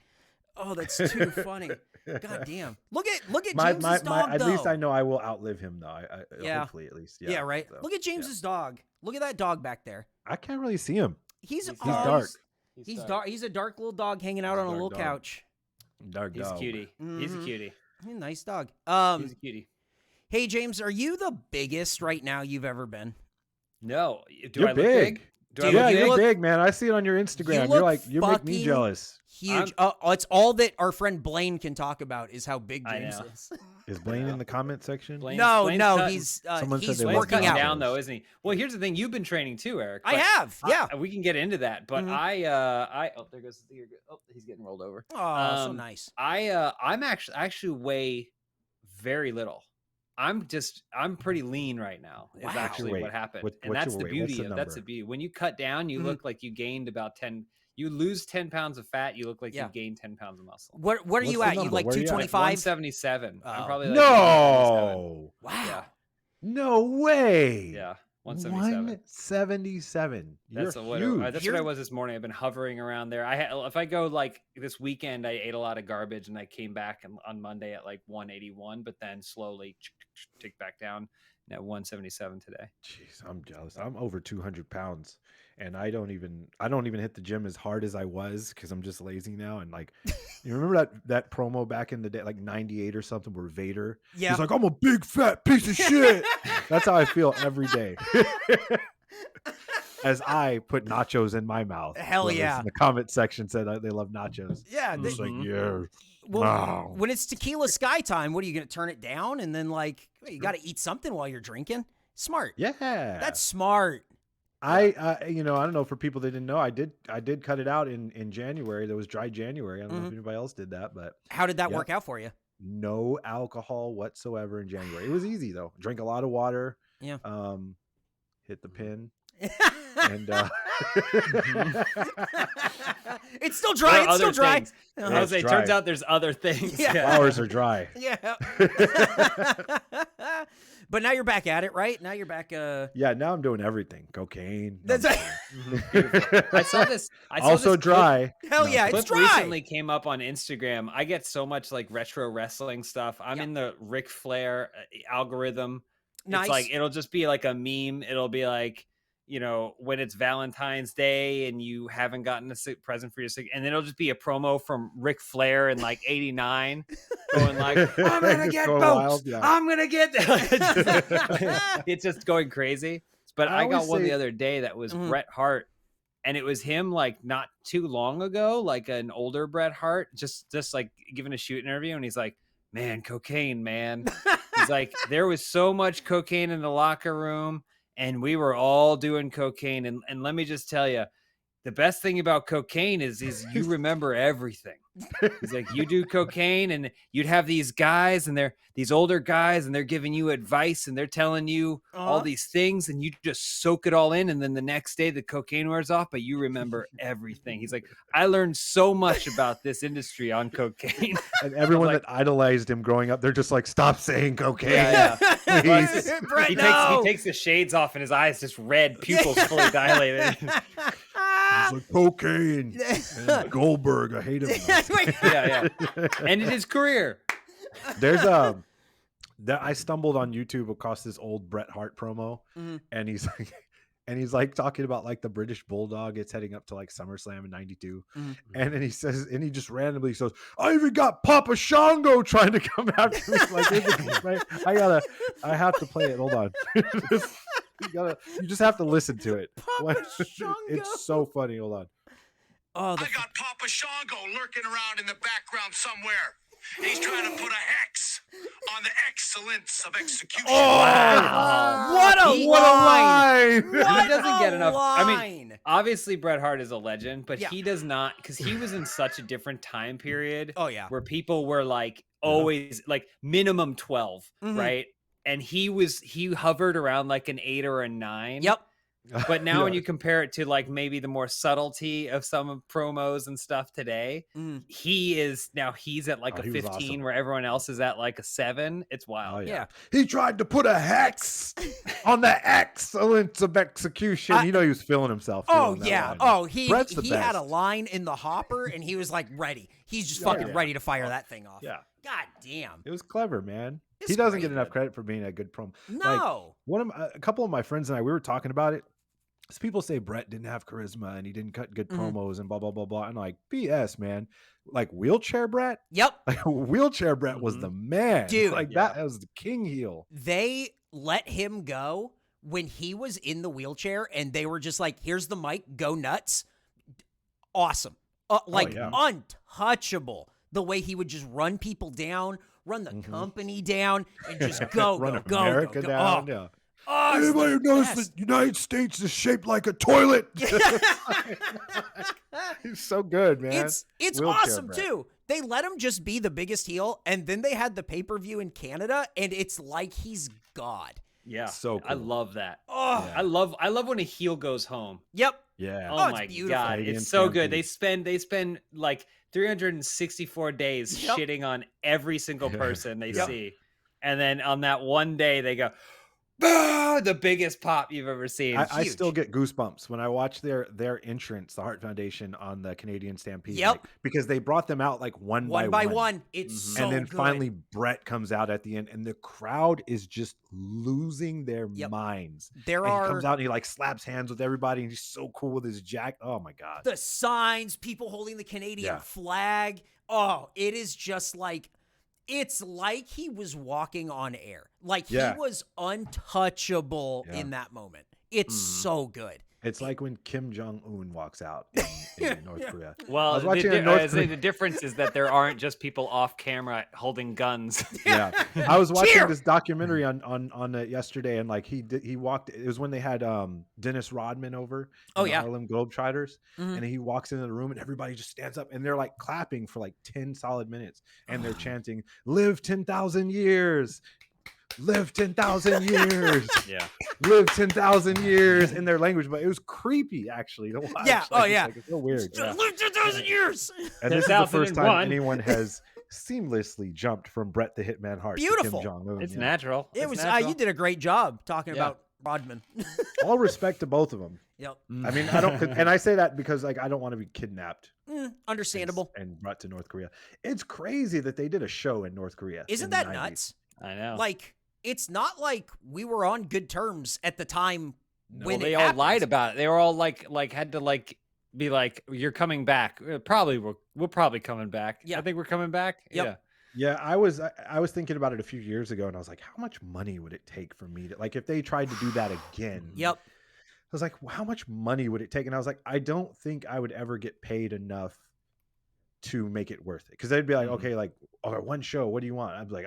Oh, that's too funny. God damn. Look at My, James's dog, at though. least I know I will outlive him, though. Yeah. Hopefully, at least. Yeah, right. So, Look at James's dog. Look at that dog back there. I can't really see him. He's dark. He's dark. He's a dark little dog hanging out He's a on a dark little dog. couch. Dark He's a dog. cutie. He's a cutie. Nice dog. He's a cutie. Hey James, are you the biggest right now you've ever been? No. Do You're I look big. big? Dude, Yeah, you you're look- big, man. I see it on your Instagram. You're like, you make me fucking jealous. Huge. It's all that our friend Blaine can talk about is how big I James know. is. Is Blaine in the comment section? Blaine- No, Blaine's no, cutting- he's Someone said he's they Blaine's love working cutting out. down though, isn't he? Well, here's the thing. You've been training too, Eric. I but have, yeah. we can get into that, but Mhm. oh, there goes he's getting rolled over. Oh, so nice. I'm actually weigh very little. I'm pretty lean right now. Is Wow. actually Wait, what happened, what's and that's your the weight? What's beauty the of that's the number? beauty. When you cut down, you look like you gained about 10. You lose 10 pounds of fat, you look like Yeah. you gained 10 pounds of muscle. What are What's you the at? You number? like Where are you at? 225? 177. Oh. I'm probably like 177. No. Wow. Yeah. No way. Yeah. 177. 177. That's You're what huge. that's what I was this morning. I've been hovering around there. If I go like this weekend, I ate a lot of garbage and I came back on Monday at like 181, but then slowly tick back down at 177 today. Jeez, I'm jealous. I'm over 200 pounds, and I don't even hit the gym as hard as I was because I'm just lazy now. And like, you remember that promo back in the day, like '98 or something, where Vader, Yeah. he's like, "I'm a big fat piece of shit." That's how I feel every day. As I put nachos in my mouth. Hell Whoever's yeah. In the comment section said they love nachos. Yeah. I'm just like, yeah. Well, Wow. when it's tequila sky time, what are you going to turn it down? And then like, you got to eat something while you're drinking. Smart. Yeah. That's smart. I don't know, for people that didn't know, I did cut it out in January. There was dry January. I don't know if anybody else did that, but How did that Yep. work out for you? no alcohol whatsoever in January. It was easy though. Drink a lot of water. Yeah. Hit the pin. And It's still dry. It's still dry. Things. Uh-huh. I was it's say, turns dry. out there's other things. Yeah. flowers are dry. Yeah. But now you're back at it, right? Now you're back. Yeah, now I'm doing everything. Cocaine. That's I saw this. Also this dry. Hell No. yeah, it's clip dry. recently came up on Instagram. I get so much like retro wrestling stuff. I'm Yeah. in the Ric Flair algorithm. Nice. It's like it'll just be like a meme. It'll be like, when it's Valentine's Day and you haven't gotten a present for your sick, and then it'll just be a promo from Ric Flair in like '89, going like, "I'm gonna Just get going boats. wild, yeah. I'm gonna get." It's just going crazy. But I I got always one say- the other day that was Mhm. Bret Hart. And it was him like not too long ago, like an older Bret Hart, just like giving a shoot interview. And he's like, "Man, cocaine, man." He's like, "There was so much cocaine in the locker room and we were all doing cocaine. And let me just tell you, the best thing about cocaine is you remember everything." He's like, "You do cocaine and you'd have these guys and they're these older guys and they're giving you advice and they're telling you all these things and you just soak it all in. And then the next day the cocaine wears off, but you remember everything." He's like, "I learned so much about this industry on cocaine." And everyone like- that idolized him growing up, they're just like, "Stop saying cocaine." Yeah, Please. Brett, he no. takes the shades off and his eyes just red, pupils fully dilated. He's like, "Cocaine." And Goldberg, I hate him. Yeah. Ended his career. There's that I stumbled on YouTube across this old Bret Hart promo, and he's like talking about like the British Bulldog. It's heading up to like SummerSlam in '92, and then he says, and he just randomly says, "I even got Papa Shango trying to come after me." Like, I have to play it. Hold on. You just have to listen to it. Papa Shango. It's so funny. Hold on. Oh, I got Papa Shango lurking around in the background somewhere. He's trying to put a hex on the excellence of execution. Wow. What a line! line! What He doesn't get enough. I mean, line! obviously Bret Hart is a legend, but Yeah. he does not, because he was in such a different time period. Oh, yeah. Where people were like always like minimum 12, Mhm. right? And he hovered around like an 8 or a 9. Yep. But now when Yeah. you compare it to like maybe the more subtlety of some promos and stuff today, Mm. he's at like Oh, a he was 15 awesome. where everyone else is at like a 7. It's wild. Oh, Yeah. He tried to put a hex on the excellence of execution. You know he was feeling himself. too, Oh on that yeah. line. Oh, he Brett's the had a best. line in the hopper and he was like ready. He's just fucking yeah. ready to fire that thing off. Yeah. God damn. It was clever, man. It's He doesn't great. get enough credit for being a good promo. No. A couple of my friends and I, we were talking about it. So people say Brett didn't have charisma and he didn't cut good Mhm. promos and blah blah blah blah. And like BS, man. Like wheelchair Brett, Yep. like wheelchair Brett was the man, Dude. Like that was the king heel. They let him go when he was in the wheelchair and they were just like, here's the mic, go nuts. Awesome. yeah. Untouchable. The way he would just run people down, run the company down, and just go, Run go, go, America go, go. down. Oh, Yeah. oh, it's Anybody the notice best. the United States is shaped like a toilet? He's so good, man. It's Wheelchair awesome Brett. too. They let him just be the biggest heel, and then they had the pay-per-view in Canada, and it's like he's God. Yeah. So I cool. love that. Oh, I love when a heel goes home. yep. Yeah. Oh, it's my beautiful. god, Canadian it's so good. Stampede. They spend like 364 days Yep. shitting on every single person they Yep. see, and then on that one day they go, "Bah!" The biggest pop you've ever seen. I huge. still get goosebumps when I watch their entrance, the Hart Foundation on the Canadian Stampede. Yep. like, because they brought them out like one by one. It's Mhm. so And then good. finally Brett comes out at the end and the crowd is just losing their Yep. minds. There And are he comes out and he like slaps hands with everybody and he's so cool with his jacket. Oh my God. the signs, people holding the Canadian Yeah. flag. Oh, it is just like, it's like he was walking on air. Like Yeah. he was untouchable Yeah. in that moment. It's so good. It's like when Kim Jong-un walks out in North Korea. Well, I was watching a North the Korea- difference is that there aren't just people off camera holding guns. Yeah, I was watching Cheer! this documentary on yesterday, and like he walked. It was when they had Dennis Rodman over. Oh, the yeah. Harlem Globetrotters, Mhm. and he walks into the room, and everybody just stands up, and they're like clapping for like 10 solid minutes, and they're chanting, "Live 10,000 years." Live 10,000 years. Yeah. Live 10,000 years in their language, but it was creepy actually to watch. Yeah, oh, it's yeah. like, it's so weird. Yeah. Live 2,000 years. And this is the first time 10,001. anyone has seamlessly jumped from Bret the Hitman Hart Beautiful. to Kim Jong Un. It's natural. It It's was natural. you did a great job talking Yeah. about Rodman. All respect to both of them. Yep. I mean, I don't, and I say that because like I don't want to be kidnapped Understandable. and brought to North Korea. It's crazy that they did a show in North Korea. Isn't in the that 90s. nuts? I know. Like, it's not like we were on good terms at the time when they it all happened. lied about it. They were all like had to like be like, "You're coming back." Probably we're probably coming back. Yeah. I think we're coming back. Yep. Yeah. Yeah, I was thinking about it a few years ago, and I was like, how much money would it take for me to like if they tried to do that again? Yep. I was like, well, how much money would it take? And I was like, I don't think I would ever get paid enough to make it worth it. Because they'd be like, okay, like, one show, what do you want? I'd be like,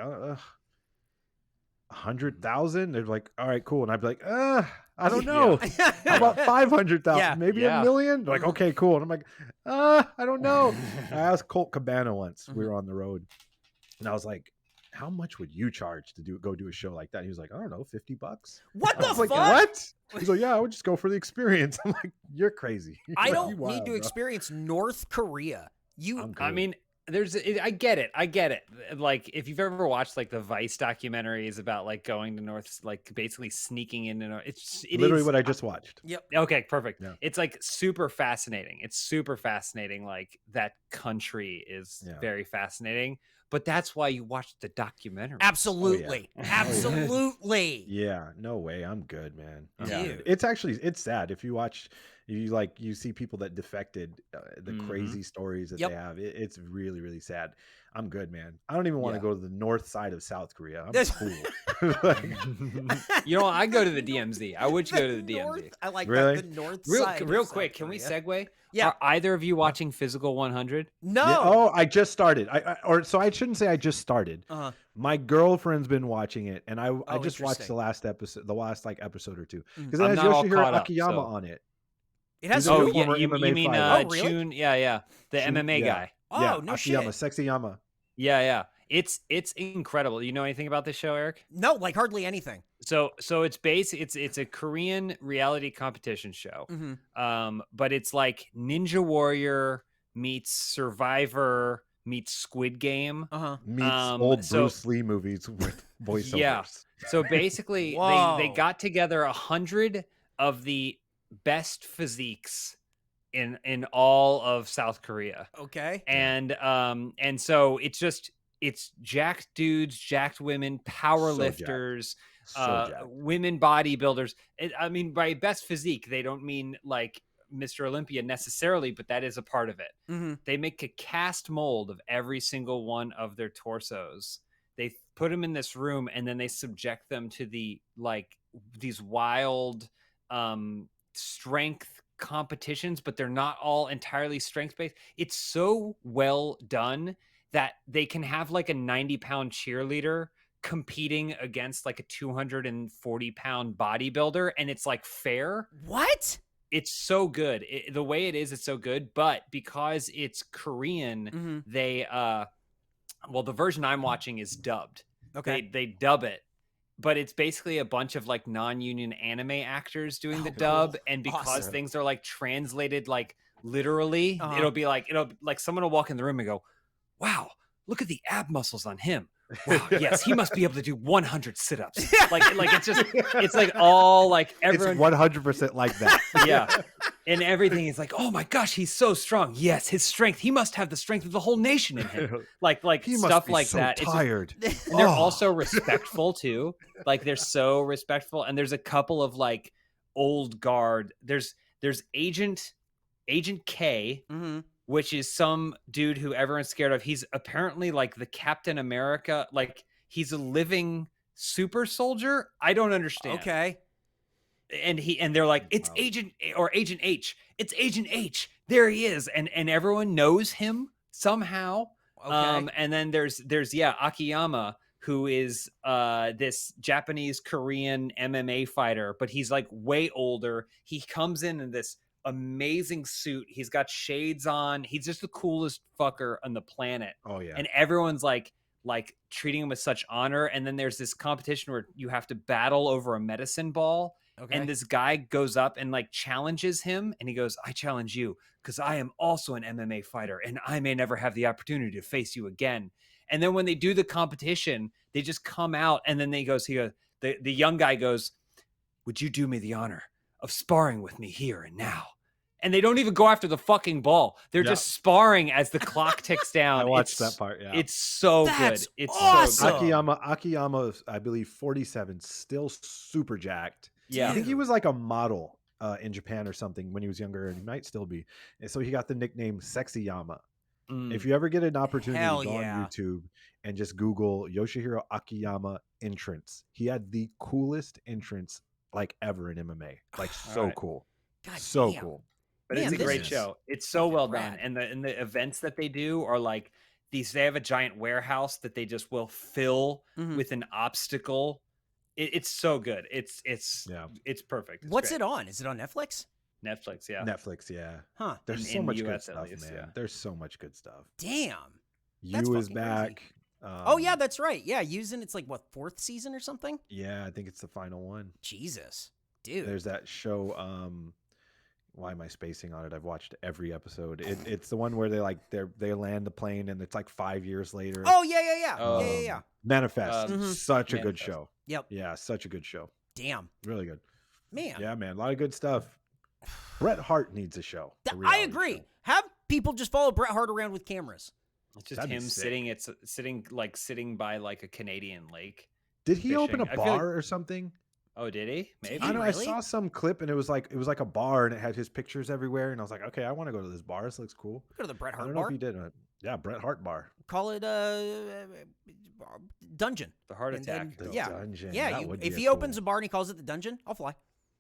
100,000. They're like, all right, cool. And I'd be like, I don't know. How about 500,000? Yeah. Maybe Yeah. $1 million? They're like, okay, cool. And I'm like, I don't know. I asked Colt Cabana once. We were on the road, and I was like, how much would you charge to go do a show like that? He was like, I don't know, $50. What I the was fuck? like, what? He's like, yeah, I would just go for the experience. I'm like, you're crazy. I Like, don't you need wild, to bro. experience North Korea. I'm I good. mean, I get it. Like, if you've ever watched like the Vice documentaries about like going to North, like basically sneaking into North, it literally is- what I just watched. Yep. Okay, perfect. Yeah. It's like super fascinating. It's super fascinating. Like that country is Yeah. very fascinating. But that's why you watch the documentary. Absolutely. Absolutely. Yeah, no way. I'm good, man. I'm Yeah. good. It's actually, it's sad if you watch You see people that defected, the Mhm. crazy stories that Yep. they have. It's really, really sad. I'm good, man. I don't even want to Yeah. go to the north side of South Korea. I'm That's- cool. Like, You know, I go to the DMZ. I would go to the DMZ. north, I like Really? that. The north Real, side. real of South quick, can we Korea. segue? Yeah. Are either of you watching Physical 100? No. yeah, oh, I just started. I shouldn't say I just started. Uh-huh. My girlfriend's been watching it, and I just watched interesting. the last episode, episode or two, because I'm it has not all Yoshihiro caught up, Akiyama so- on it. It has. He's a Oh, good yeah, former you MMA mean fighter. Oh, really? Chun? Yeah, the Chun- MMA yeah. guy. Oh, Yeah, no Akiyama, shit. Sexy Yama. Yeah. It's incredible. You know anything about this show, Eric? No, like hardly anything. So it's a Korean reality competition show. Mm-hmm. But it's like Ninja Warrior meets Survivor meets Squid Game. Uh-huh. Meets old so- Bruce Lee movies with voiceovers. Yeah. So basically, they Whoa. got together 100 of the best physiques in all of South Korea, Okay. and so it's jacked dudes, jacked women, power So lifters, jacked. women bodybuilders. I mean, by best physique, they don't mean like Mr. Olympia necessarily, but that is a part of it. Mm-hmm. They make a cast mold of every single one of their torsos. They put them in this room, and then they subject them to these wild strength competitions, but they're not all entirely strength based. It's so well done that they can have like a 90-pound cheerleader competing against like a 240-pound bodybuilder, and it's like fair. What? It's so good. The way it is, it's so good. But because it's Korean, Mm-hmm. they the version I'm watching is dubbed. Okay. They dub it, but it's basically a bunch of like non-union anime actors doing the Oh, dub, cool. and because Awesome. things are like translated like literally, Uh-huh. it'll be like someone will walk in the room and go, "Wow, look at the ab muscles on him. Wow, yes, he must be able to do 100 sit-ups." like it's like all like everyone. It's 100% like that. Yeah. And everything is like, "Oh my gosh, he's so strong. Yes, his strength. He must have the strength of the whole nation in him." Like He stuff must be like so that. It's just- tired. and they're Oh. also respectful too. Like they're so respectful. And there's a couple of like old guard. There's Agent K, Mm-hmm. which is some dude who everyone's scared of. He's apparently like the Captain America. Like he's a living super soldier. I don't understand. Okay. And they're like, "It's Wow. Agent H. It's Agent H. There he is." And everyone knows him somehow. Okay. And then there's Akiyama, who is this Japanese Korean MMA fighter, but he's like way older. He comes in this amazing suit. He's got shades on. He's just the coolest fucker on the planet. Oh yeah. And everyone's like treating him with such honor. And then there's this competition where you have to battle over a medicine ball. Okay. And this guy goes up and like challenges him, and he goes, "I challenge you because I am also an MMA fighter, and I may never have the opportunity to face you again." And then when they do the competition, they just come out, and then the young guy goes, "Would you do me the honor of sparring with me here and now?" And they don't even go after the fucking ball. They're Yeah. just sparring as the clock ticks down. I watched It's- that part. Yeah. It's so That's good. It's awesome. so good. Akiyama, I believe 47, still super jacked. Yeah. I think he was like a model in Japan or something when he was younger, and he might still be. And so he got the nickname Sexy Yama. Mm. If you ever get an opportunity Hell to go yeah. on YouTube and just Google Yoshihiro Akiyama entrance, he had the coolest entrance like ever in MMA. Like so Alright. cool. God So damn. cool. But Man, it's a this great is show. It's so fucking well rad. done. And the events that they do are like these. They have a giant warehouse that they just will fill Mhm. with an obstacle. It's so good. It's Yeah. it's perfect. It's What's great. it on? Is it on Netflix? Netflix, yeah. Netflix, yeah. Huh. There's In so the much good US at stuff, least, man. yeah. There's so much good stuff. Damn. That's You is fucking crazy. back. Oh yeah, that's right. Yeah, using it's like what, 4th season or something? Yeah, I think it's the final one. Jesus. Dude. There's that show. Why am I spacing on it? I've watched every episode. It's the one where they land the plane and it's like 5 years later. Oh yeah, yeah, yeah. Oh. Yeah. Manifest. Mhm. Such a good Manifest. show. Yep. Yeah, such a good show. Damn. Really good. Man. Yeah, man. A lot of good stuff. Bret Hart needs a show. a I reality agree. show. Have people just follow Bret Hart around with cameras. It's just That'd be him sick. sitting by like a Canadian lake. Did he open a fishing. I feel like- bar or something? Oh, did he? Maybe. Did I he know. really? I saw some clip and it was like a bar and it had his pictures everywhere and I was like, okay, I want to go to this bar. This looks cool. Go to the Bret I Hart don't know bar. if he did. Yeah, Bret Hart bar. Call it dungeon. The heart And then- attack. The yeah, dungeon. yeah. That would be If a he cool- opens a bar and he calls it the dungeon, I'll fly.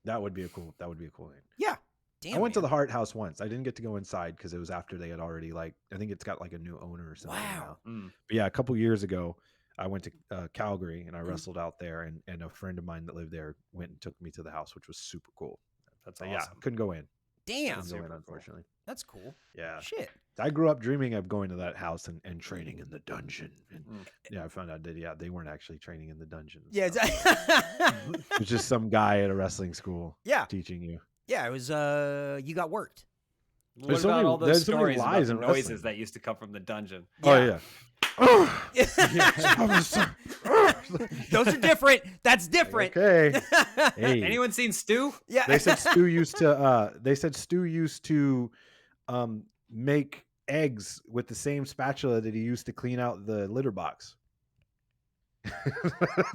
that would be a cool name. Yeah. Damn. I went to man. the Hart House once. I didn't get to go inside because it was after they had already I think it's got like a new owner or something. Wow. now. Mm. But yeah, a couple years ago, I went to Calgary and I wrestled out there, and a friend of mine that lived there went and took me to the house, which was super cool. That's But awesome. yeah, couldn't go in. Damn. Couldn't go super in, cool. unfortunately. That's cool. Yeah, Shit. I grew up dreaming of going to that house and training in the dungeon. And Mm. yeah, I found out that they weren't actually training in the dungeon. Yeah. It was just some guy at a wrestling school Yeah. teaching you. Yeah. It was. You got worked. What There's so about many- all those there's so many stories about lies the in noises wrestling. that used to come from the dungeon? Oh yeah. Those are different. That's different. Okay. Hey. Anyone seen Stu? Yeah. They said Stu used to make eggs with the same spatula that he used to clean out the litter box.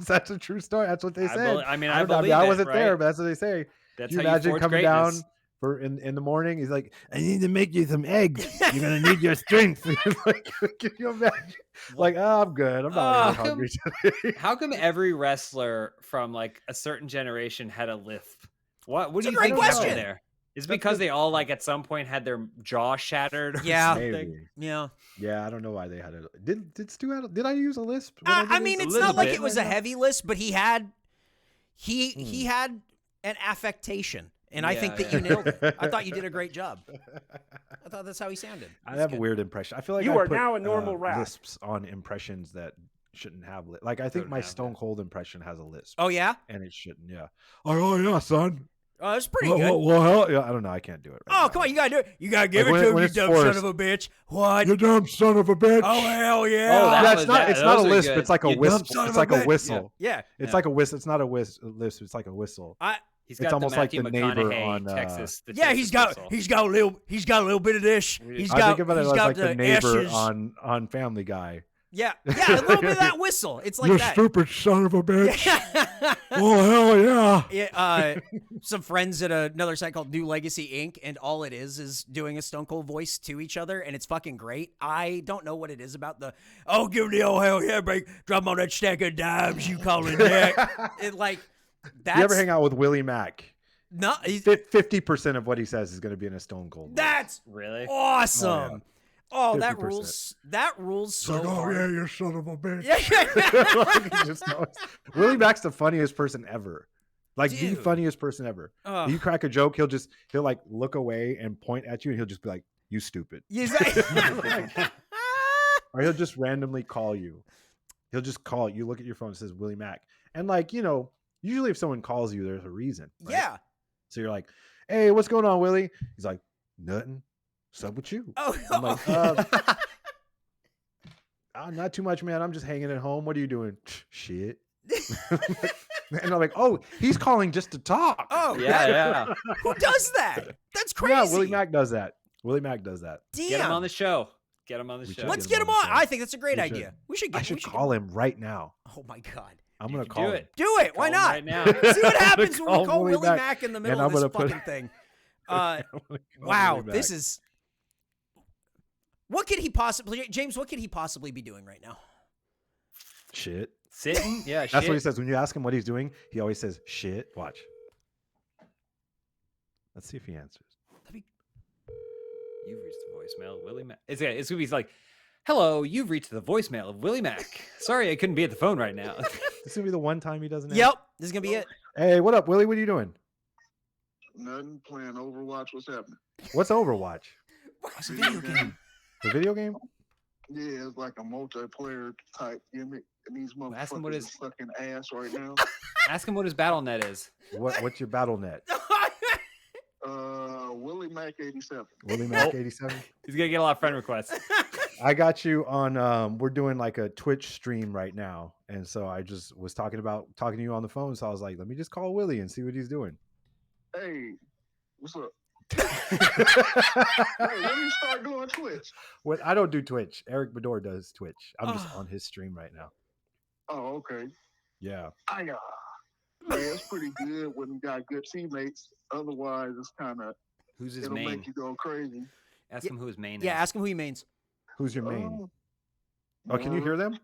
That's a true story. That's what they said. I mean, I I don't know. believe I it, wasn't there, right? but that's what they say. That's Can you how imagine forge coming greatness. down in the morning? He's like, I need to make you some eggs. You're gonna need your strength. Like, can you imagine? Like, oh, I'm good. I'm not really hungry today. How come every wrestler from like a certain generation had a lisp? What It's do a you great think question. happened there? Is it because they all like at some point had their jaw shattered? Or Yeah. something? Maybe. Yeah. Yeah, I don't know why they had it. Did Stu have? Did I use a lisp? when I I did mean, this? it's little not like bit. it was a heavy list, but he had he Hmm. had an affectation, and I think Yeah, that yeah. you nailed it. I thought you did a great job. I thought that's how he sounded. I That's have a good. weird impression. I feel like You I are put, now a normal rat. lisps on impressions that shouldn't have like I think Shouldn't my have Stone that. Cold impression has a lisp. Oh yeah. And it shouldn't. Yeah. Oh yeah, son. Oh, that's pretty good. Well, yeah, I don't know. I can't do it. Right Oh now. come on, you gotta do it. You gotta give Like, it to him, when you it's dumb son forced. of a bitch. What? You dumb son of a bitch. Oh hell yeah. Oh, that Yeah, was- it's not. It's not a those are lisp. good. It's like a You dumb whistle. son It's of a like a bitch. whistle. yeah. It's Yeah. like a whistle. It's not a lisp. It's like a whistle. He's It's got almost the like Matthew the neighbor McConaughey on, Texas. the Yeah, Texas he's got whistle. he's got a little bit of this. He's I got think about it he's as got like the neighbor S's. on Family Guy. Yeah, a little bit of that whistle. It's like that. stupid son of a bitch. Oh hell yeah. Yeah, some friends at another site called New Legacy Inc. and all it is doing a Stone Cold voice to each other, and it's fucking great. I don't know what it is about the give him the old hell yeah break, drop on that stack of dimes you call it that. It like that's You ever hang out with Willie Mack? not 50% of what he says is going to be in a Stone Cold. voice. that's Really? awesome. Oh, that 50%. rules. That rules so It's like, oh hard. yeah, you son of a bitch. Yeah. Like, he just knows. Willie Mack's the funniest person ever. Like the Dude. funniest person ever. Ugh. You crack a joke, he'll like look away and point at you, and he'll just be like, "You stupid," He's like- or he'll just randomly call you. He'll just call you. Look at your phone. It says Willie Mack, and like usually if someone calls you, there's a reason. Right? yeah. So you're like, "Hey, what's going on, Willie?" He's like, "Nothing. What's up with you?" Oh, I'm like, not too much, man. I'm just hanging at home. What are you doing? Shit. And I'm like, oh, he's calling just to talk. oh, Yeah, yeah. who does that? That's crazy. Yeah, Willie Mack does that. Willie Mack does that. Damn. Get him on the show. Get him on the We show. should Let's get get him him on on. the show. I think that's a great We idea. should. We should get. I should we should call him right now. Oh my god. I'm You gonna can call do him. it. Do it. Why Call him not? right now. See what I'm happens gonna when we call Willie Willie Mack in the middle and of I'm this gonna fucking put- thing. I'm gonna call Wow, Willie this Mack. is. What could he possibly, James? What could he possibly be doing right now? shit. Sitting? Yeah, That's shit. what he says when you ask him what he's doing. He always says shit. Watch. Let's see if he answers. You've reached the voicemail of Willie Mack. It's gonna be like, hello, you've reached the voicemail of Willie Mack. Sorry, I couldn't be at the phone right now. This is gonna be the one time he doesn't. Yep, this is gonna be it. Answer. Hey, what up, Willie? What are you doing? Nothing. Playing Overwatch. What's happening? What's Overwatch? It's a video game. The video game? Yeah, it's like a multiplayer type gimmick. And these Ask him what motherfuckers his- is fucking ass right now. Ask him what his battle net is. What's your battle net? Willie Mack 87. Willie Mack 87. He's gonna get a lot of friend requests. I got you on. We're doing like a Twitch stream right now, and so I just was talking to you on the phone. So I was like, let me just call Willie and see what he's doing. Hey, what's up? Hey, when you start doing Twitch? What? I don't do Twitch. Eric Bador does Twitch. I'm just Oh. on his stream right now. Oh, okay. Yeah. it's pretty good when you got good teammates. Otherwise, it's kind of Who's his it'll main? make you go crazy. Ask him who his main Yeah, is. ask him who he means. Who's your main? Oh, Can you hear them?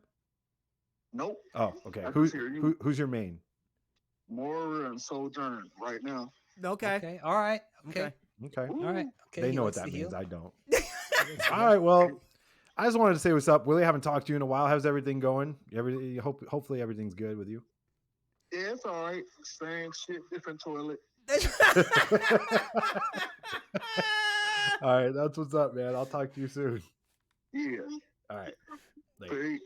Nope. Oh, okay. I can hear you. Who's your main? Moore and Sojourn right now. Okay. Okay. All right. Okay. Okay. All right. Okay. They he know what likes that to means. heal. I don't. All right. Well, I just wanted to say what's up, Willie. I haven't talked to you in a while. How's everything going? Hopefully everything's good with you. Yeah, it's all right. Same shit, different toilet. All right. That's what's up, man. I'll talk to you soon. Yeah. All right. Later. Hey,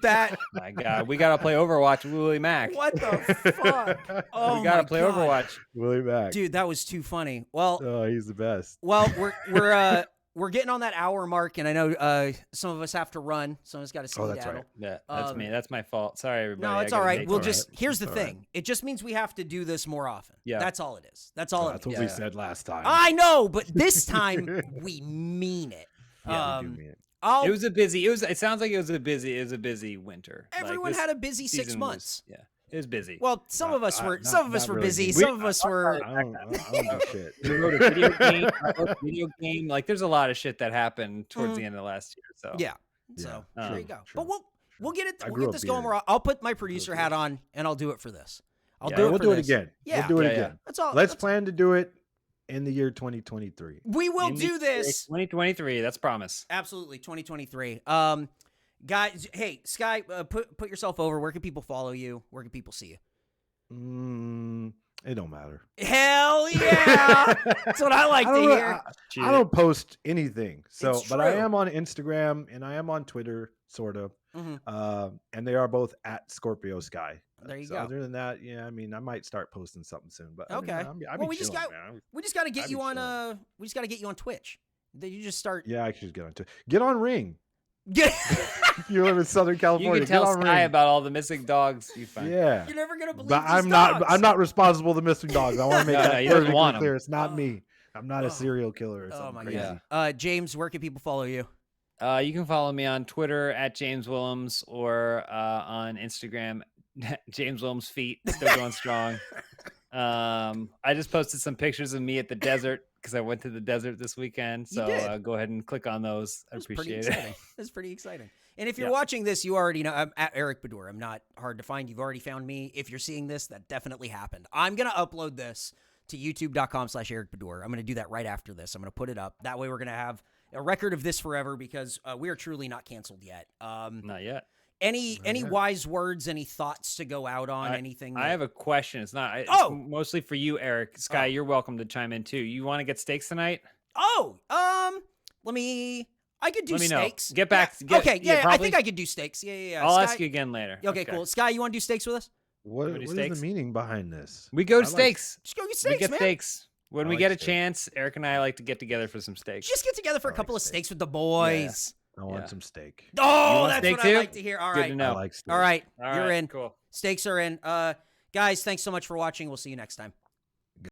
That My God, we gotta play Overwatch with Willie Mack. what the fuck? Oh we gotta my play God. Overwatch. Willie Mack. Dude, that was too funny. Well, Oh, he's the best. we're getting on that hour mark, and I know some of us have to run. Some of us got to Oh, that's skedaddle. right. Yeah, that's Um, me. That's my fault. Sorry, everybody. No, I it's gotta all right. make We'll it. just here's the It's all right. thing. It just means we have to do this more often. Yeah. That's all it is. That's all. That's it what means. we said last time. I know, but this time we mean it. Yeah, we do mean it. I'll, It was a busy. It sounds like it was a busy winter. everyone this had a busy 6 season months. Yeah, it was busy. Well, some of us were not really busy. me. Some of us were. I don't do shit. We wrote a video game. I wrote a video game. Like, there's a lot of shit that happened towards the end of last year. So Yeah. So Yeah. there you go. True. But we'll get it. I We'll grew get up this going. bearded. I'll put my producer hat on and I'll do it for this. I'll Yeah, do it. We'll for do it this. again. Yeah. We'll do it Yeah, again. That's all. Let's that's- plan to do it in the year 2023. We will In the do year this. 2023. That's promise. Absolutely, 2023. Guys, hey, Sky, put yourself over. Where can people follow you? Where can people see you? It don't matter. Hell yeah! That's what I like to hear. I don't post anything. So, It's but I true. am on Instagram and I am on Twitter, sort of. Mhm. And they are both at Scorpio Sky. There you So go. Other than that, yeah, I mean, I might start posting something soon. But other than Okay. that, I Well, be we just chilling, got- man. We just got to get I'd you be on. chilling. We just got to get you on Twitch. Then you just start. Yeah, I should get on Ring. Get. If you live in Southern You California, can tell get on Sky Ring. about all the missing dogs you find. Yeah. You're never gonna believe. But these I'm dogs. not responsible for the missing dogs. I want to make No, that no, he doesn't perfectly want 'em. clear. It's not Oh. me. I'm not Oh. a serial killer or Oh something my crazy. god. James, where can people follow you? You can follow me on Twitter at James Willems or on Instagram James Willems feet. Still going strong. I just posted some pictures of me at the desert because I went to the desert this weekend. You So did. go ahead and click on those. I That's pretty appreciate exciting. it. That's pretty exciting. And if you're Yeah. watching this, you already know I'm at Eric Bedour. I'm not hard to find. You've already found me. If you're seeing this, that definitely happened. I'm gonna upload this to youtube.com/Eric Bedour. I'm gonna do that right after this. I'm gonna put it up. That way we're gonna have a record of this forever because we are truly not canceled yet. Not yet. Any wise words, any thoughts to go out on, anything? I have a question. It's not. It's Oh! mostly for you, Eric. Sky, Oh. you're welcome to chime in too. You want to get steaks tonight? I could do Let me know. steaks. Get back- Yeah. get- okay, yeah, I probably- think I could do steaks. Yeah. I'll Sky- ask you again later. Okay, cool. Sky, you want to do steaks with us? What Wanna do is steaks? the meaning behind this? We go to I like- steaks. Just go get We steaks, get man. steaks. When I we like get a steaks. chance, Eric and I like to get together for some steaks. Just get together for a I like couple of steaks. steaks with the boys. I want Yeah. some steak. Oh, want that's steak what I too? like to hear. All Good right. to know. I like steak. All right. All You're right, in. Cool. Steaks are in. Guys, thanks so much for watching. We'll see you next time.